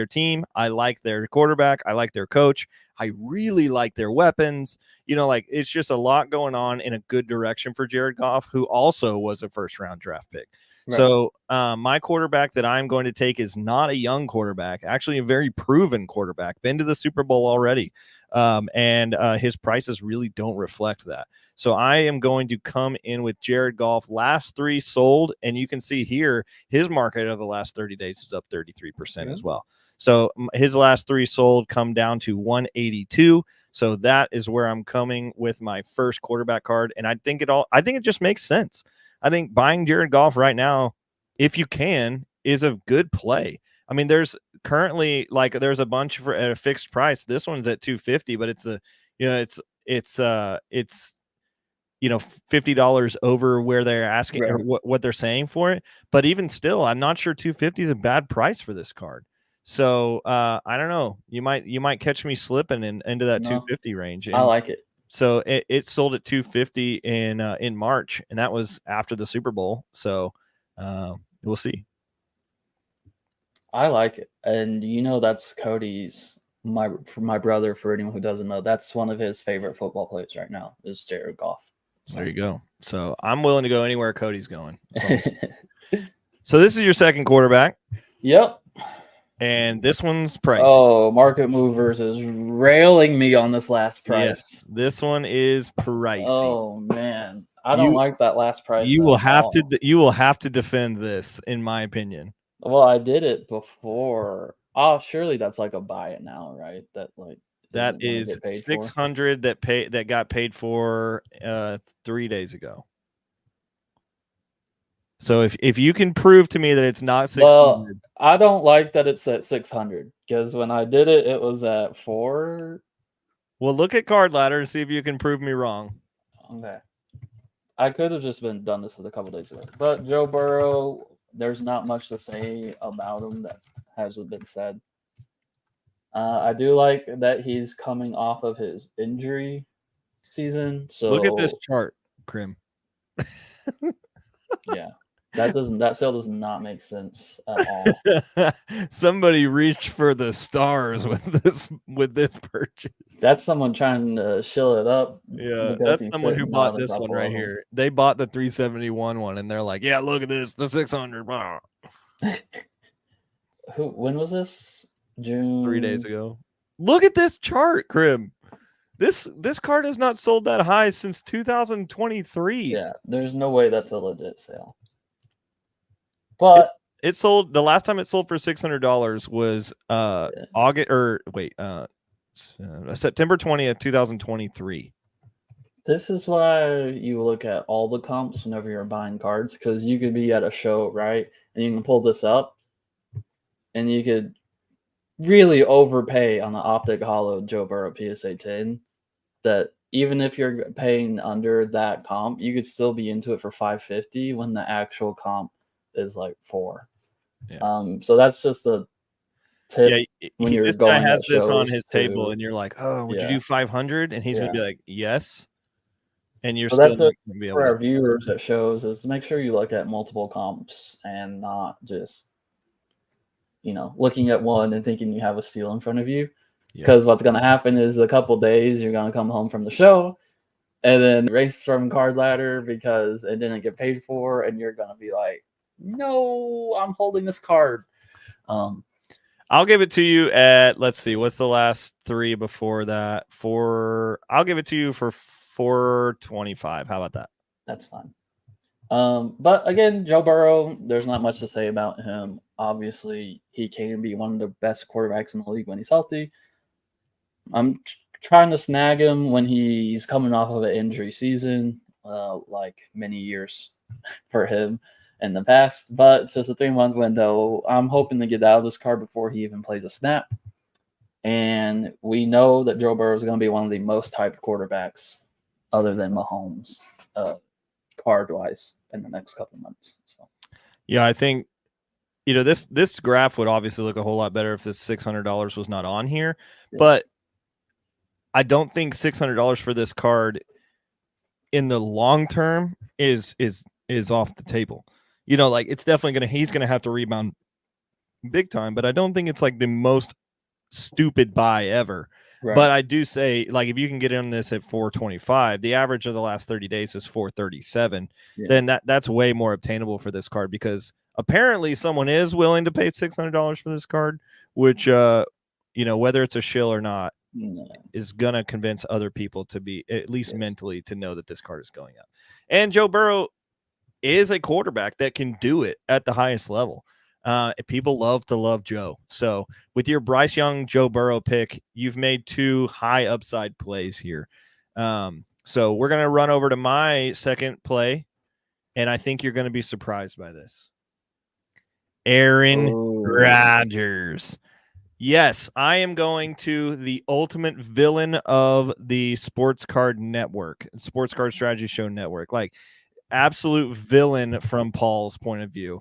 team. I like their quarterback. I like their coach. I really like their weapons. It's just a lot going on in a good direction for Jared Goff, who also was a first round draft pick. Right. So my quarterback that I'm going to take is not a young quarterback, actually a very proven quarterback, been to the Super Bowl already. And his prices really don't reflect that. So I am going to come in with Jared Goff. Last 3 sold, and you can see here his market of the last 30 days is up 33% as well. So his last 3 sold come down to 182. So that is where I'm coming with my first quarterback card, and I think it just makes sense. I think buying Jared Goff right now, if you can, is a good play. I mean, there's currently there's a bunch for at a fixed price. This one's at 250, but it's $50 over where they're asking or what they're saying for it. But even still, I'm not sure 250 is a bad price for this card. So I don't know. You might catch me slipping into that 250 range. And I like it. So it sold at 250 in March, and that was after the Super Bowl. So we'll see. I like it, and that's Cody's my brother. For anyone who doesn't know, that's one of his favorite football players right now is Jared Goff. So. There you go. So I'm willing to go anywhere Cody's going. So this is your second quarterback. Yep. And this one's pricey. Oh, Market Movers is railing me on this last price. Yes, this one is pricey. Oh man, I don't like that last price. You will have to defend this, in my opinion. Well, I did it before. Oh, surely that's like a buy it now, right? That like That isn't gonna is get paid for. 600 that got paid for 3 days ago. So if you can prove to me that it's not 600, Well, I don't like that it's at 600 because when I did it, it was at 4. well, look at Card Ladder and see if you can prove me wrong. Okay. I could have just been done this a couple days ago. But Joe Burrow, there's not much to say about him that hasn't been said. I do like that he's coming off of his injury season. Look at this So chart, Krim. yeah, that still does not make sense at all. Somebody reached for the stars with this purchase. That's someone trying to shill it up. Yeah, Because that's he's someone who sitting bought on a this one couple right of them. here. They bought the 371 one, and they're like, "Yeah, look at this, the 600." Blah. When was this? June. 3 days ago. Look at this chart, Krim. This card has not sold that high since 2023. Yeah, there's no way that's a legit sale. But it sold the last time it sold for $600 was September 20th, 2023. this is why you look at all the comps whenever you're buying cards, because you could be at a show, right? And you can pull this up and you could really overpay on the Optic Hollow Joe Burrow PSA 10. That even if you're paying under that comp, you could still be into it for $550 when the actual comp is like $4. Yeah. So that's just a tip. Yeah, when you're this going guy has at this on shows his table, and you're like, "Oh, would you do 500?" And he's gonna be like, "Yes," and you're So still that's not it gonna be able for to. our viewers at shows is make sure you look at multiple comps and not just looking at one and thinking you have a steal in front of you. Because what's going to happen is a couple days you're going to come home from the show and then race from Card Ladder because it didn't get paid for, and you're going to be like, no, I'm holding this card. I'll give it to you at, let's see, what's the last 3 before that? I'll give it to you for 425. How about that? That's fine. But again, Joe Burrow, there's not much to say about him. Obviously, he can be one of the best quarterbacks in the league when he's healthy. I'm trying to snag him when he's coming off of an injury season, like many years for him in the past. But it's just a 3-month window. I'm hoping to get out of this card before he even plays a snap. And we know that Joe Burrow is going to be one of the most hyped quarterbacks other than Mahomes, card-wise, in the next couple of months. So. Yeah, I think this graph would obviously look a whole lot better if this $600 was not on here, but I don't think $600 for this card in the long term is off the table. Like it's definitely he's gonna have to rebound big time, but I don't think it's like the most stupid buy ever. Right. But I do say, like, if you can get in this at 425, the average of the last 30 days is 437. Then that's way more obtainable for this card, because apparently someone is willing to pay $600 for this card, which whether it's a shill or not is gonna convince other people to be at least mentally to know that this card is going up. And Joe Burrow is a quarterback that can do it at the highest level. People love Joe. So with your Bryce Young, Joe Burrow pick, you've made 2 high upside plays here. So we're going to run over to my second play, and I think you're going to be surprised by this. Aaron Rodgers. Yes, I am going to the ultimate villain of the Sports Card Network, Sports Card Strategy Show Network. Like, absolute villain from Paul's point of view.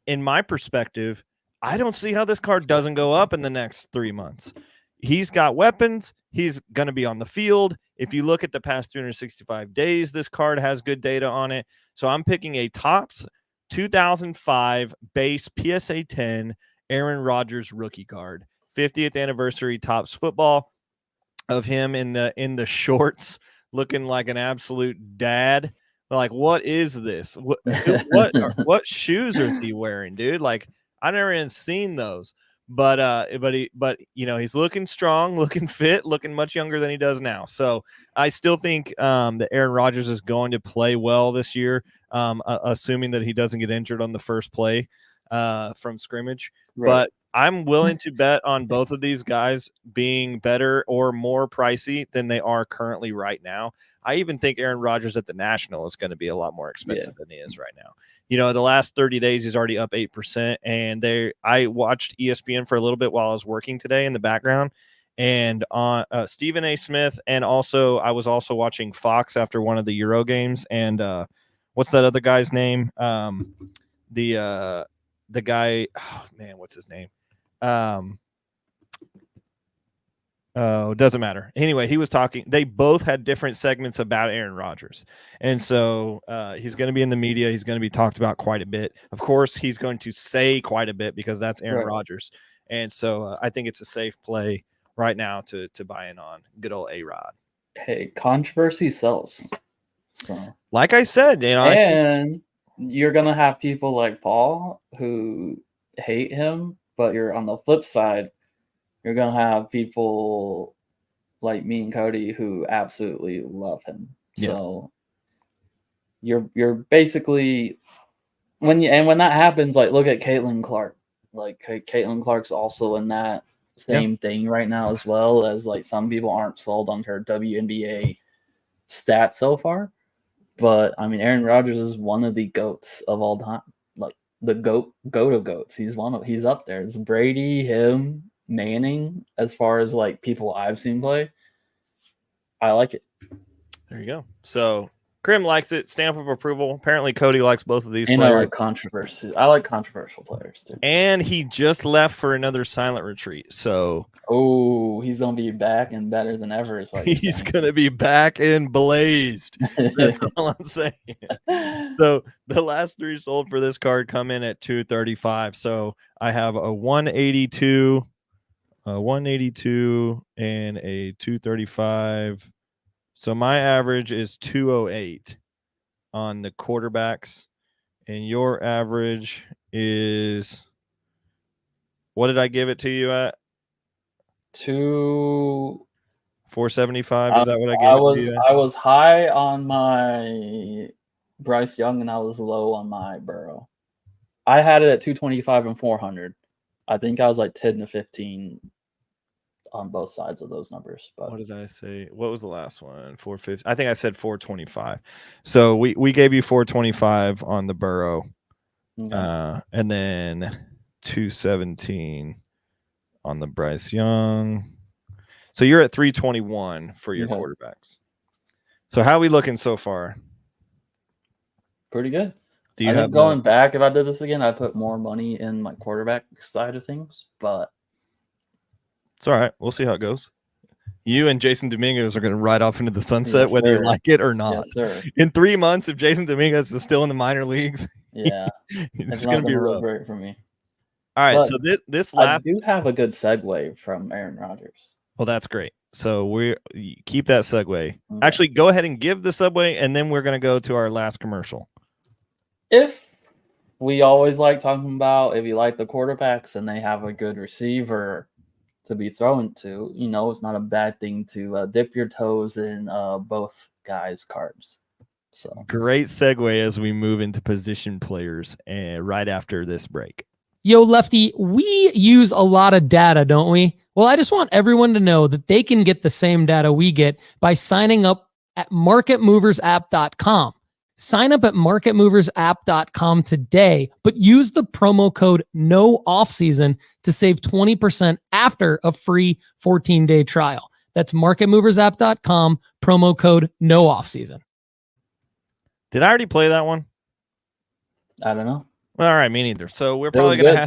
In my perspective, I don't see how this card doesn't go up in the next 3 months. He's got weapons. He's going to be on the field. If you look at the past 365 days, this card has good data on it. So I'm picking a Topps 2005 base PSA 10 Aaron Rodgers rookie card. 50th anniversary Topps football of him in the shorts, looking like an absolute dad. Like, what is this? What shoes is he wearing, dude? Like, I never even seen those. But he's looking strong, looking fit, looking much younger than he does now. So I still think that Aaron Rodgers is going to play well this year, assuming that he doesn't get injured on the first play. from scrimmage. Right. But I'm willing to bet on both of these guys being better or more pricey than they are currently right now. I even think Aaron Rodgers at the National is going to be a lot more expensive than he is right now. The last 30 days, he's already up 8%. And I watched ESPN for a little bit while I was working today in the background. And on Stephen A. Smith, and also I was also watching Fox after one of the Euro games. And what's that other guy's name? The guy, oh man, what's his name? It doesn't matter. Anyway, he was talking. They both had different segments about Aaron Rodgers. And so he's going to be in the media. He's going to be talked about quite a bit. Of course, he's going to say quite a bit because that's Aaron Rodgers. And so I think it's a safe play right now to buy in on good old A-Rod. Hey, controversy sells. So, like I said, and you're going to have people like Paul who hate him, but you're on the flip side, you're going to have people like me and Cody who absolutely love him. Yes. So you're basically when that happens, like look at Caitlin Clark. Like Caitlin Clark's also in that same thing right now, as well as like some people aren't sold on her WNBA stats so far. But I mean, Aaron Rodgers is one of the GOATs of all time. Like the goat of goats. He's up there. It's Brady, him, Manning, as far as like people I've seen play. I like it. There you go. So Krim likes it. Stamp of approval. Apparently Cody likes both of these and players. I like controversy. I like controversial players too. And he just left for another silent retreat. So he's gonna be back and better than ever. He's gonna be back and blazed. That's all I'm saying. So the last three sold for this card come in at $235. So I have a 182, and a 235. So my average is 208 on the quarterbacks, and your average is, what did I give it to you at? 475. Is that what I gave it to you? I was high on my Bryce Young and I was low on my Burrow. I had it at 225 and 400. I think I was like 10 to 15 on both sides of those numbers. But what did I say? What was the last one? 450. I think I said 425. So we gave you 425 on the Burrow, and then 217 on the Bryce Young. So you're at 321 for your quarterbacks. So how are we looking so far? Pretty good. Do you have going back? If I did this again, I'd put more money in my quarterback side of things, but. It's all right. We'll see how it goes. You and Jason Dominguez are going to ride off into the sunset, whether you like it or not. Yes, sir. In 3 months, if Jason Dominguez is still in the minor leagues, it's going to be rough. Great for me. All right. So this last, I do have a good segue from Aaron Rodgers. Well, that's great. So we keep that segue. Okay. Actually, go ahead and give the segue, and then we're going to go to our last commercial. If we always like talking about if you like the quarterbacks and they have a good receiver to be thrown to, it's not a bad thing to dip your toes in both guys' cards. So great segue as we move into position players right after this break. Yo, Lefty, we use a lot of data, don't we? Well, I just want everyone to know that they can get the same data we get by signing up at marketmoversapp.com. Sign up at marketmoversapp.com today, but use the promo code NOOFFSEASON to save 20% after a free 14-day trial. That's marketmoversapp.com, promo code NOOFFSEASON. Did I already play that one? I don't know. All right, me neither. So we're probably gonna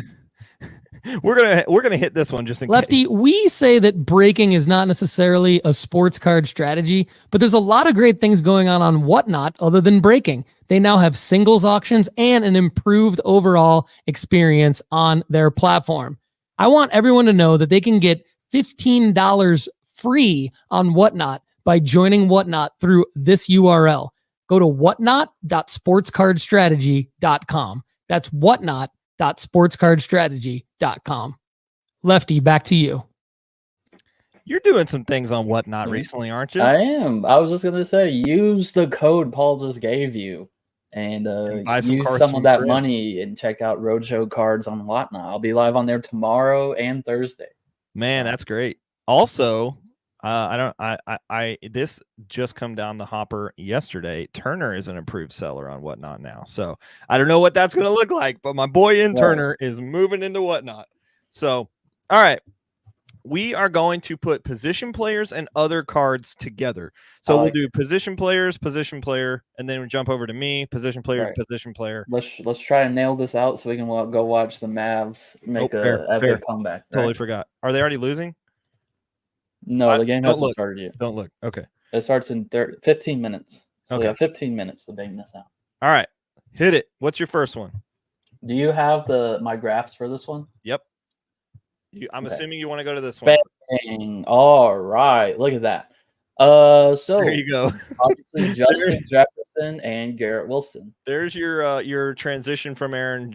we're gonna hit this one just in Lefty, case. We say that breaking is not necessarily a sports card strategy, but there's a lot of great things going on Whatnot other than breaking. They now have singles auctions and an improved overall experience on their platform. I want everyone to know that they can get $15 free on Whatnot by joining Whatnot through this URL. Go to whatnot.sportscardstrategy.com. That's whatnot.sportscardstrategy.com. Lefty, back to you. You're doing some things on Whatnot recently, aren't you? I am. I was just going to say, use the code Paul just gave you and buy some use cards some from of that Grim. money and check out Roadshow Cards on Whatnot. I'll be live on there tomorrow and Thursday. Man, So. that's great. Also, this just come down the hopper yesterday. Turner is an approved seller on Whatnot now. So I don't know what that's going to look like, but my boy in Turner is moving into Whatnot. So, all right. We are going to put position players and other cards together. So we'll do position players, position player, and then we jump over to me, position player, position player. Let's try and nail this out so we can go watch the Mavs make a epic comeback. Right? Totally forgot. Are they already losing? No, the game hasn't started yet. Don't look. Okay. It starts in 15 minutes. So we have 15 minutes to bang this out. All right. Hit it. What's your first one? Do you have my graphs for this one? Yep. I'm assuming you want to go to this one. Bang. All right. Look at that. So there you go. Obviously Justin Jefferson and Garrett Wilson. There's your transition from Aaron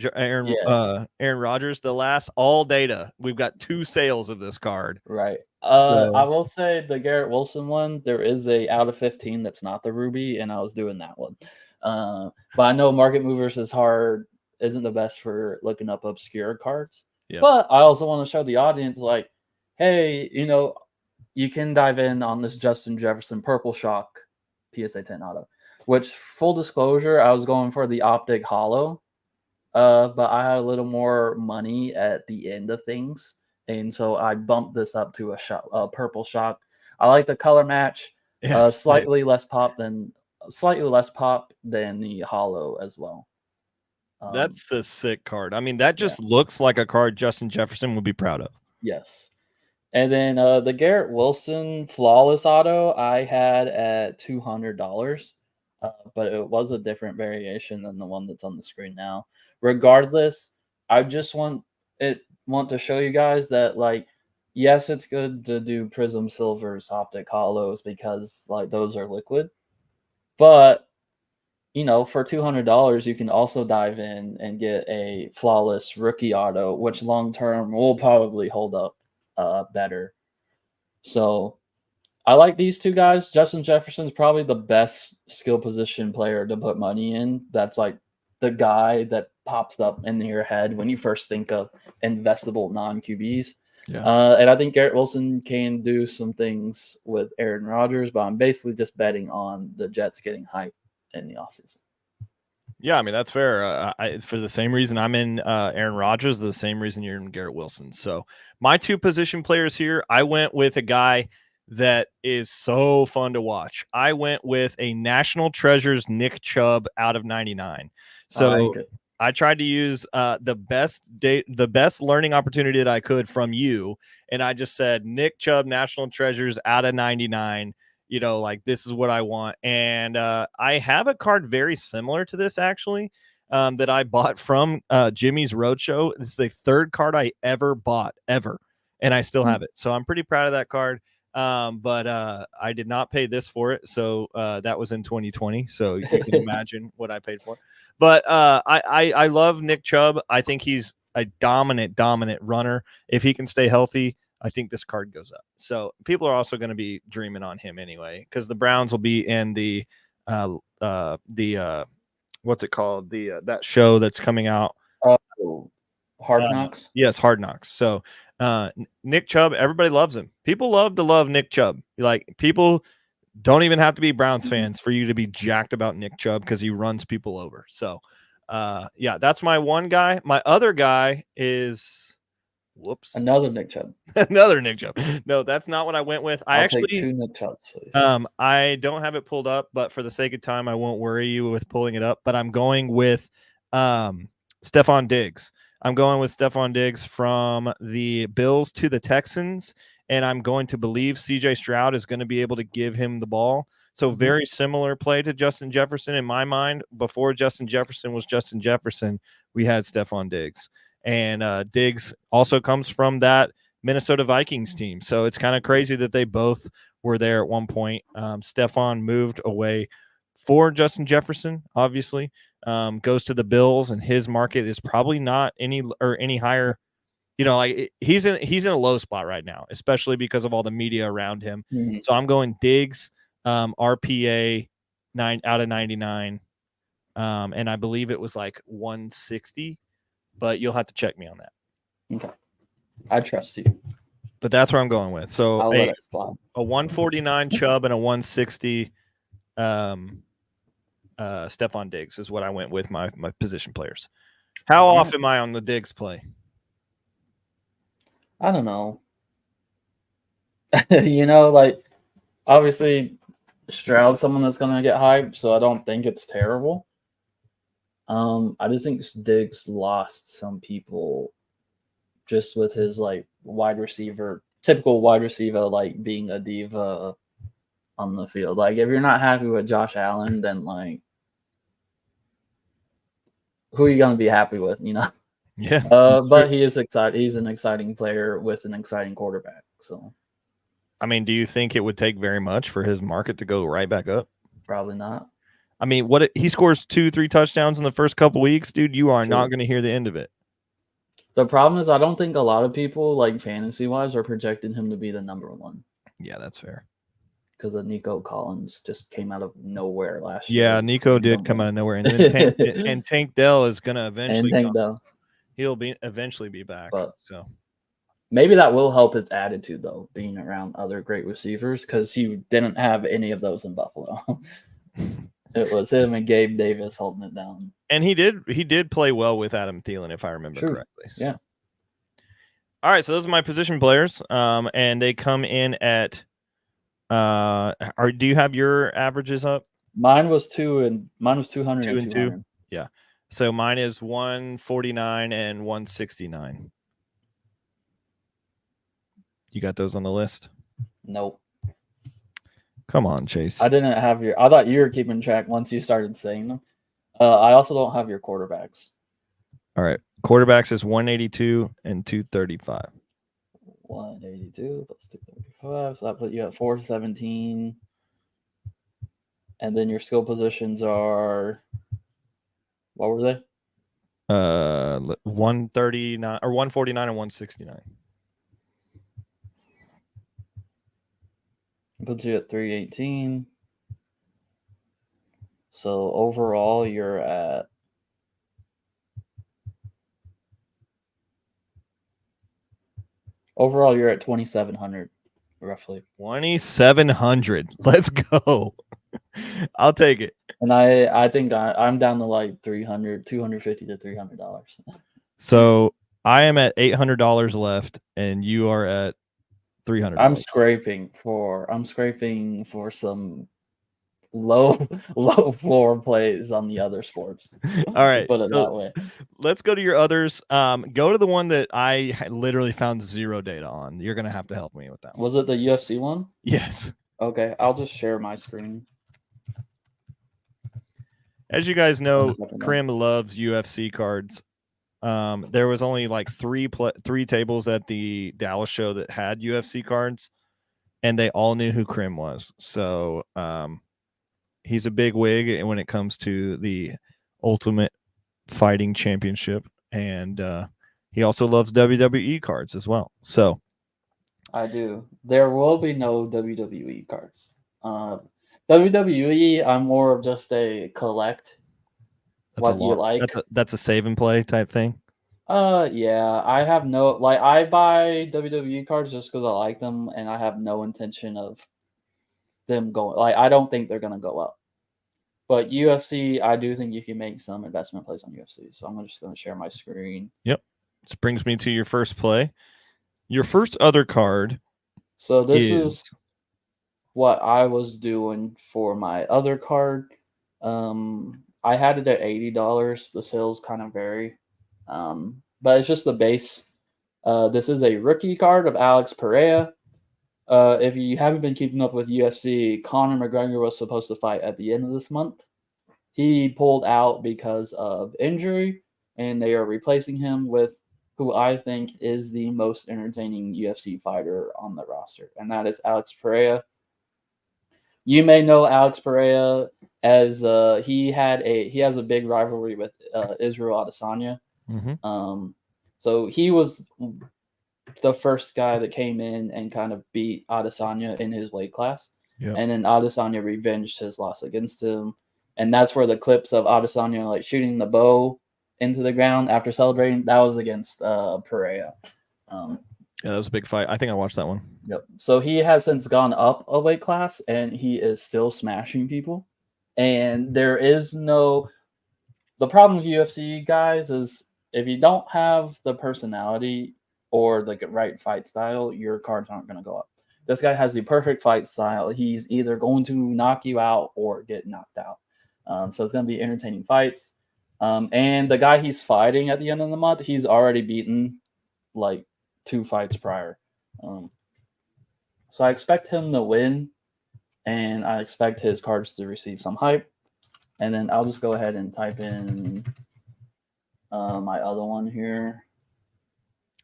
Rodgers. The last all data. We've got 2 sales of this card. Right. I will say the Garrett Wilson one, there is a out of 15 that's not the Ruby, and I was doing that one. But I know Market Movers isn't the best for looking up obscure cards. Yeah. But I also want to show the audience, like, hey, you can dive in on this Justin Jefferson Purple Shock PSA 10 auto, which, full disclosure, I was going for the Optic Hollow, but I had a little more money at the end of things, and so I bumped this up to a Purple Shock. I like the color match, slightly less pop than the Hollow as well. That's a sick card. I mean, that just looks like a card Justin Jefferson would be proud of. Yes. And then the Garrett Wilson Flawless Auto I had at $200, but it was a different variation than the one that's on the screen now. Regardless, I just want to show you guys that, like, yes, it's good to do Prism Silvers, Optic Hollows, because, like, those are liquid. But for $200, you can also dive in and get a Flawless Rookie Auto, which long term will probably hold up better. So I like these 2 guys. Justin Jefferson's probably the best skill position player to put money in. That's like the guy that pops up in your head when you first think of investable non-QBs. Yeah. And I think Garrett Wilson can do some things with Aaron Rodgers, but I'm basically just betting on the Jets getting hype in the offseason. Yeah, I mean, that's fair. For the same reason I'm in Aaron Rodgers, the same reason you're in Garrett Wilson. So my 2 position players here, I went with a guy that is so fun to watch. I went with a National Treasures Nick Chubb out of 99. So I tried to use the best learning opportunity that I could from you, and I just said Nick Chubb National Treasures out of 99. Like, this is what I want. And I have a card very similar to this, actually, that I bought from Jimmy's Roadshow. It's the 3rd card I ever bought, ever. And I still have it. So I'm pretty proud of that card. But I did not pay this for it. So that was in 2020. So you can imagine what I paid for. But I love Nick Chubb. I think he's a dominant runner. If he can stay healthy, I think this card goes up. So people are also going to be dreaming on him anyway, because the Browns will be in the what's it called? That show that's coming out. Hard Knocks. Yes, Hard Knocks. So Nick Chubb, everybody loves him. People love Nick Chubb. Like, people don't even have to be Browns fans for you to be jacked about Nick Chubb, because he runs people over. So that's my one guy. My other guy is another Nick Chubb. Another Nick Chubb. No, that's not what I went with. I'll take 2 Nick Chubbs, please. I don't have it pulled up, but for the sake of time, I won't worry you with pulling it up. But I'm going with Stephon Diggs. I'm going with Stephon Diggs from the Bills to the Texans, and I'm going to believe CJ Stroud is going to be able to give him the ball. So very similar play to Justin Jefferson in my mind. Before Justin Jefferson was Justin Jefferson, we had Stephon Diggs. And Diggs also comes from that Minnesota Vikings team. So it's kind of crazy that they both were there at one point. Stephon moved away for Justin Jefferson, obviously, goes to the Bills, and his market is probably not any higher. Like, he's in a low spot right now, especially because of all the media around him. Mm-hmm. So I'm going Diggs, RPA 9 out of 99. and I believe it was like 160, but you'll have to check me on that. Okay. I trust you. But that's where I'm going with. So I'll let it slide. a 149 Chubb and a 160 Stephon Diggs is what I went with my position players. How off am I on the Diggs play? I don't know. Like obviously Stroud's someone that's gonna get hyped, so I don't think it's terrible. I just think Diggs lost some people just with his like typical wide receiver, like being a diva on the field. Like if you're not happy with Josh Allen, then like who are you gonna be happy with, Yeah. But he is excited. He's an exciting player with an exciting quarterback. So I mean, do you think it would take very much for his market to go right back up? probably not. I mean, he scores 2-3 touchdowns in the first couple weeks, dude. You are not going to hear the end of it. The problem is, I don't think a lot of people, like fantasy wise, are projecting him to be the number one. Yeah, that's fair. Because of Nico Collins just came out of nowhere last year. Yeah, Nico did come out of nowhere, and Tank Dell is going to eventually. He'll eventually be back. But so maybe that will help his attitude, though, being around other great receivers, because he didn't have any of those in Buffalo. It was him and Gabe Davis holding it down. And he did play well with Adam Thielen, if I remember correctly. So. Yeah. All right, so those are my position players, and they come in at. Do you have your averages up? Mine was 200 and 200. Yeah. So mine is 149 and 169. You got those on the list? Nope. Come on, Chase. I didn't have I thought you were keeping track once you started saying them. I also don't have your quarterbacks. All right. Quarterbacks is 182 and 235. 182 plus 235. So that put you at 417. And then your skill positions are, what were they? 139 or 149 and 169. Puts you at 318. So overall, you're at Overall, you're at 2,700, roughly. 2,700. Let's go. I'll take it. And I think I'm down to like $250 to $300. So I am at $800 left, and you are at $300. I'm scraping for some low floor plays on the other sports. All right, let's put it that way. Let's go to your others. Go to the one that I literally found zero data on. You're gonna have to help me with that one. Was it the UFC one? Yes. Okay, I'll just share my screen. As you guys know, Krim loves UFC cards. There was only like three tables at the Dallas show that had UFC cards, and they all knew who Krim was. So he's a big wig when it comes to the Ultimate Fighting Championship, and he also loves WWE cards as well. So I do. There will be no WWE cards. WWE, I'm more of just a collect. That's a save and play type thing. Yeah, I have no I buy WWE cards just because I like them, and I have no intention of them going. I don't think they're gonna go up. But UFC, I do think you can make some investment plays on UFC. So I'm just gonna share my screen. Yep. This brings me to your first play. Your first other card. So this is what I was doing for my other card. I had it at $80. The sales kind of vary. But it's just the base. This is a rookie card of Alex Pereira. If you haven't been keeping up with UFC, Conor McGregor was supposed to fight at the end of this month. He pulled out because of injury, and they are replacing him with who I think is the most entertaining UFC fighter on the roster, and that is Alex Pereira. You may know Alex Pereira as he has a big rivalry with Israel Adesanya. Mm-hmm. So he was the first guy that came in and kind of beat Adesanya in his weight class. Yep. And then Adesanya revenged his loss against him. And that's where the clips of Adesanya like shooting the bow into the ground after celebrating, that was against Pereira. Yeah, that was a big fight. I think I watched that one. Yep. So he has since gone up a weight class, and he is still smashing people. And there is no. The problem with UFC guys is if you don't have the personality or the right fight style, your cards aren't going to go up. This guy has the perfect fight style. He's either going to knock you out or get knocked out. So it's going to be entertaining fights. And the guy he's fighting at the end of the month, he's already beaten like 2 fights prior. So I expect him to win, and I expect his cards to receive some hype. And then I'll just go ahead and type in my other one here.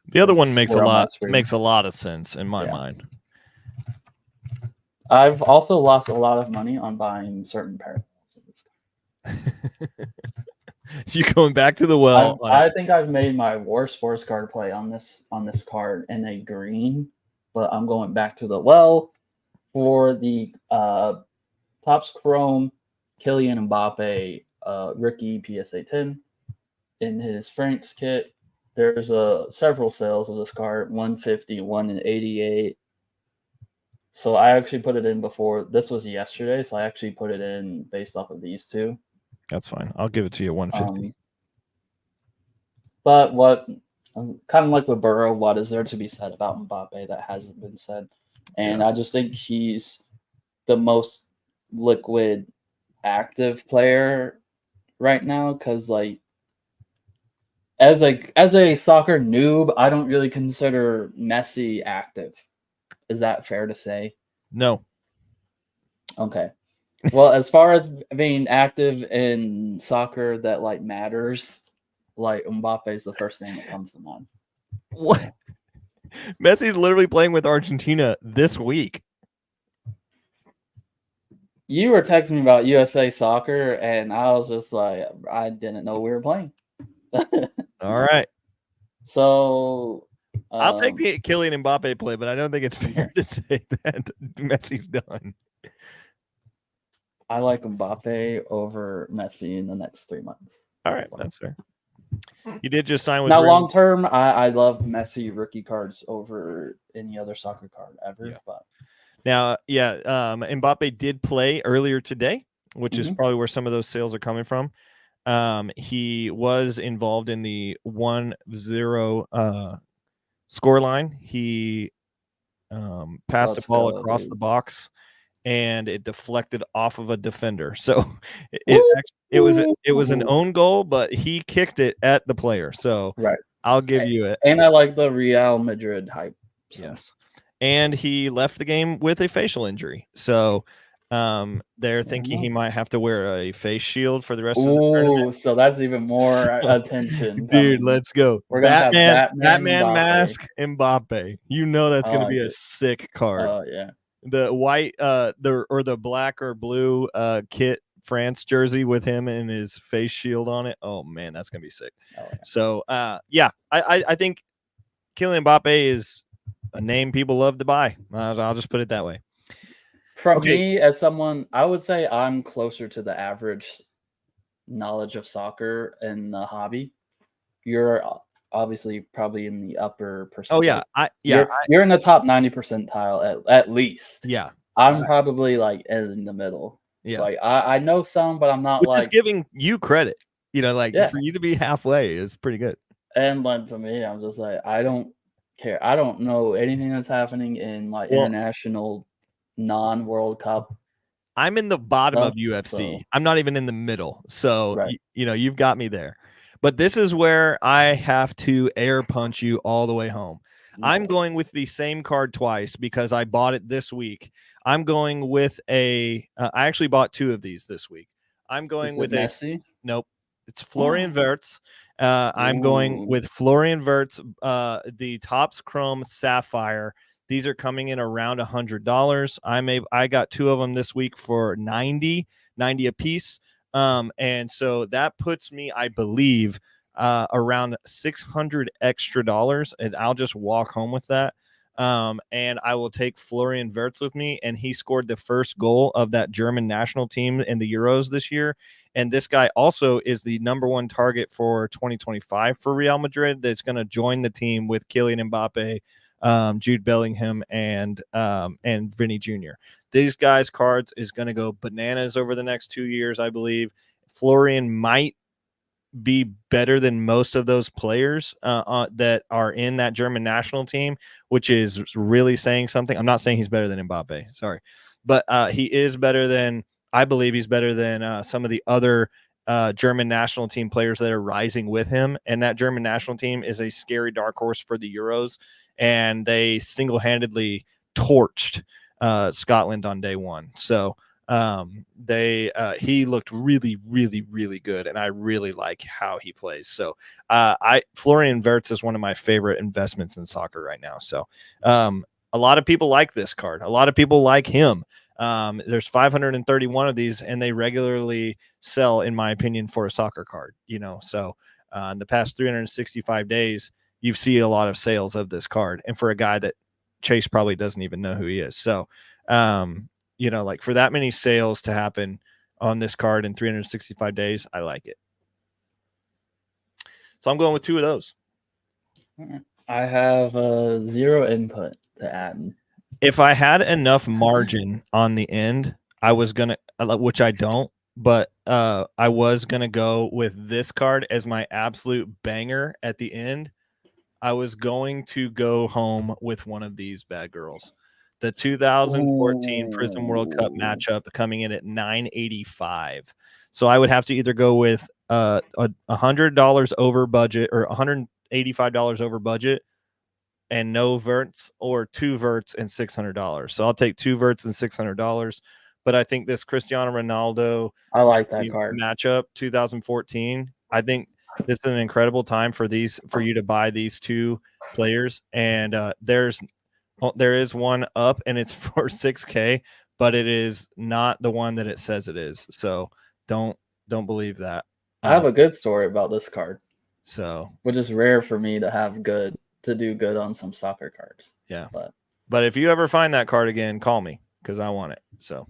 The other one makes a lot of sense in my mind. I've also lost a lot of money on buying certain parallels of this card. You going back to the well? I think I've made my worst sports card play on this card in a green, but I'm going back to the well for the Topps Chrome Kylian Mbappe rookie PSA 10 in his Frank's kit. There's several sales of this card, 150, 1 in 88. So I actually put it in before. This was yesterday, so I actually put it in based off of these two. That's fine. I'll give it to you 150. But what, kind of like with Burrow, what is there to be said about Mbappe that hasn't been said? And I just think he's the most liquid, active player right now. Because like, as a soccer noob, I don't really consider Messi active. Is that fair to say? No. Okay. Well, as far as being active in soccer that like matters, like Mbappe is the first thing that comes to mind. What? Messi's literally playing with Argentina this week. You were texting me about USA soccer, and I was just like, I didn't know we were playing. All right. So I'll take the Kylian Mbappe play, but I don't think it's fair to say that Messi's done. I like Mbappe over Messi in the next 3 months. All right, that's fair. You did just sign with now long term. I love Messi rookie cards over any other soccer card ever. Yeah. But now, Mbappe did play earlier today, which is probably where some of those sales are coming from. He was involved in the 1-0 scoreline. He passed the ball across the box, and it deflected off of a defender. So it was an own goal, but he kicked it at the player. So I'll give you it. And I like the Real Madrid hype. So. Yes. And he left the game with a facial injury. So they're thinking he might have to wear a face shield for the rest of the tournament. So that's even more attention. Dude, let's go. We're gonna have Batman mask Mbappe. You know that's gonna be a sick card. Oh yeah. The white the black or blue kit France jersey with him and his face shield on it. Oh man, that's gonna be sick. Oh, yeah. So I think Kylian Mbappe is a name people love to buy. I'll just put it that way. From me, as someone, I would say I'm closer to the average knowledge of soccer and the hobby. You're obviously probably in the upper percent. Oh yeah, you're in the top 90 percentile at least. Yeah, I'm probably like in the middle. Yeah, like I know some, but I'm not just giving you credit. You know, for you to be halfway is pretty good. And like to me, I'm just like I don't care. I don't know anything that's happening in my international non-World Cup. I'm in the bottom of UFC. So. I'm not even in the middle. So you've got me there. But this is where I have to air punch you all the way home. I'm going with the same card twice because I bought it this week. I'm going with I actually bought 2 of these this week. I'm going with Messi? Nope. It's Florian Wirtz. I'm going with Florian Wirtz, the Topps Chrome Sapphire. These are coming in around $100. I got 2 of them this week for $90 a piece. And so that puts me, I believe, around $600 extra, and I'll just walk home with that. And I will take Florian Wirtz with me. And he scored the first goal of that German national team in the Euros this year. And this guy also is the number one target for 2025 for Real Madrid. That's going to join the team with Kylian Mbappe, Jude Bellingham, and Vinny Jr. These guys' cards is going to go bananas over the next 2 years, I believe. Florian might be better than most of those players that are in that German national team, which is really saying something. I'm not saying he's better than Mbappe, sorry, but he is better than, I believe he's better than some of the other German national team players that are rising with him. And that German national team is a scary dark horse for the Euros, and they single-handedly torched Scotland on day one. So he looked really, really, really good, and I really like how he plays. So Florian Wirtz is one of my favorite investments in soccer right now. So a lot of people like this card. A lot of people like him. There's 531 of these, and they regularly sell, in my opinion, for a soccer card. So in the past 365 days, you see a lot of sales of this card, and for a guy that Chase probably doesn't even know who he is. So like for that many sales to happen on this card in 365 days, I like it. So I'm going with 2 of those. I have 0 input to add. If I had enough margin on the end, I was going to, which I don't, but I was going to go with this card as my absolute banger at the end. I was going to go home with one of these bad girls. The 2014 Prism World Cup matchup coming in at $985. So I would have to either go with $100 over budget or $185 over budget and no Verts, or 2 Verts and $600. So I'll take 2 Verts and $600. But I think this Cristiano Ronaldo, I like that card matchup 2014. I think this is an incredible time for you to buy these 2 players. And there is one up, and it's for $6K, but it is not the one that it says it is. So don't believe that. I have a good story about this card. So, which is rare for me to do good on some soccer cards. Yeah. But if you ever find that card again, call me, because I want it. So,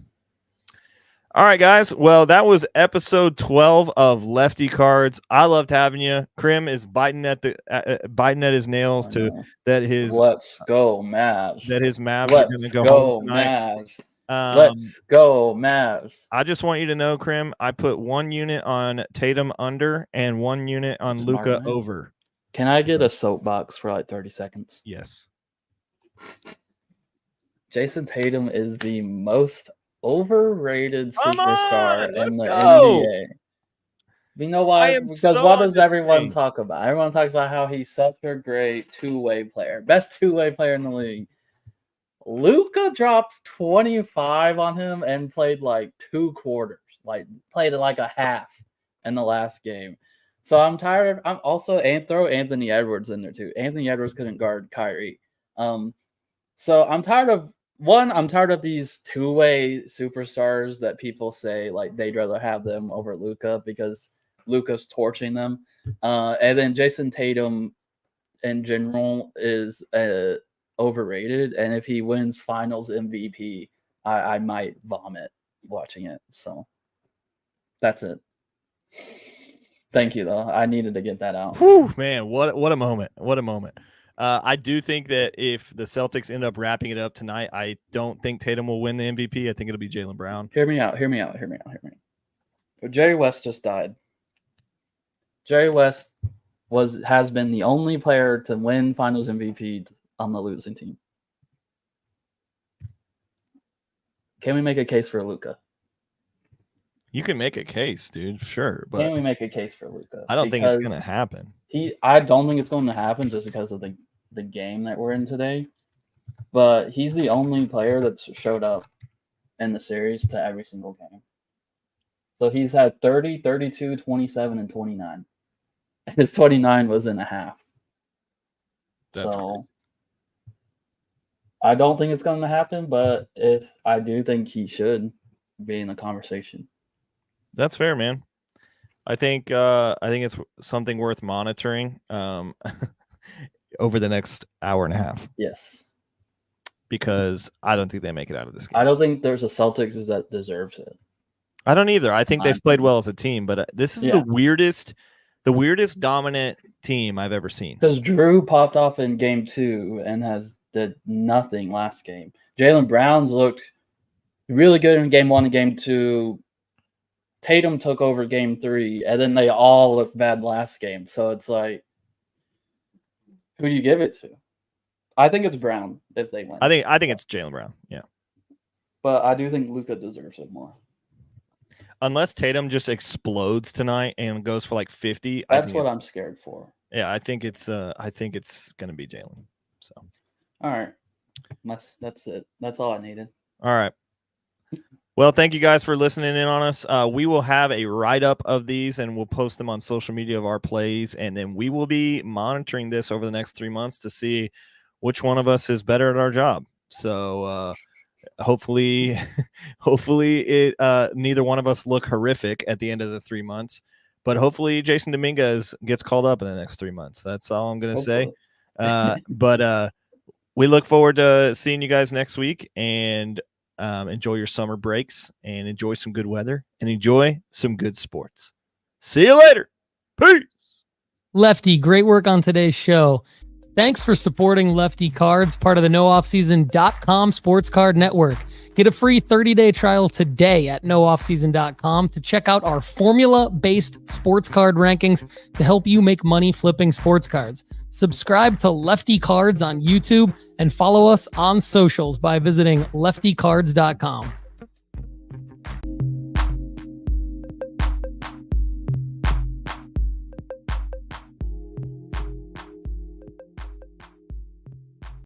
all right, guys. Well, that was episode 12 of Lefty Cards. I loved having you. Krim is biting at his nails that his let's go Mavs. That his Mavs are going to go home tonight. Mavs. Let's go Mavs. I just want you to know, Krim, I put 1 unit on Tatum under and 1 unit on Luka over. Can I get a soapbox for like 30 seconds? Yes. Jason Tatum is the most overrated superstar in the NBA. You know why? Because what does everyone talk about? Everyone talks about how he's such a great two-way player. Best two-way player in the league. Luka dropped 25 on him and played like 2 quarters. Played like a half in the last game. So I'm tired of throw Anthony Edwards in there too. Anthony Edwards couldn't guard Kyrie. So I'm tired of these two-way superstars that people say like they'd rather have them over Luka because Luka's torching them. And then Jason Tatum in general is overrated. And if he wins finals MVP, I might vomit watching it. So that's it. Thank you, though. I needed to get that out. Whew, man, what a moment. What a moment. I do think that if the Celtics end up wrapping it up tonight, I don't think Tatum will win the MVP. I think it'll be Jaylen Brown. Hear me out. Jerry West just died. Jerry West has been the only player to win finals MVP on the losing team. Can we make a case for Luka? You can make a case, dude. Sure, but can we make a case for Luka? I don't think it's going to happen. I don't think it's going to happen just because of the game that we're in today. But he's the only player that's showed up in the series to every single game. So he's had 30, 32, 27, and 29. His 29 was in a half. That's crazy. I don't think it's going to happen, but if I do think he should be in the conversation. That's fair, man. I think it's something worth monitoring over the next hour and a half. Yes. because I don't think they make it out of this game. I don't think there's a Celtics that deserves it. I don't either. I think they've played well as a team, but this is the weirdest dominant team I've ever seen. Because Drew popped off in game 2 and did nothing last game. Jaylen Brown's looked really good in game 1 and game 2. Tatum took over game 3, and then they all looked bad last game. So it's like, who do you give it to? I think it's Brown if they win. I think it's Jaylen Brown. Yeah, but I do think Luka deserves it more. Unless Tatum just explodes tonight and goes for like 50. That's what I'm scared for. Yeah, I think it's gonna be Jaylen. So, all right, that's it. That's all I needed. All right. Well, thank you guys for listening in on us. We will have a write-up of these, and we'll post them on social media of our plays, and then we will be monitoring this over the next 3 months to see which one of us is better at our job. So hopefully it neither one of us look horrific at the end of the 3 months, but hopefully Jason Dominguez gets called up in the next 3 months. That's all I'm going to say. But we look forward to seeing you guys next week, and enjoy your summer breaks, and enjoy some good weather, and enjoy some good sports. See you later. Peace. Lefty, great work on today's show. Thanks for supporting Lefty Cards, part of the NoOffSeason.com Sports Card Network. Get a free 30-day trial today at NoOffSeason.com to check out our formula-based sports card rankings to help you make money flipping sports cards. Subscribe to Lefty Cards on YouTube and follow us on socials by visiting leftycards.com.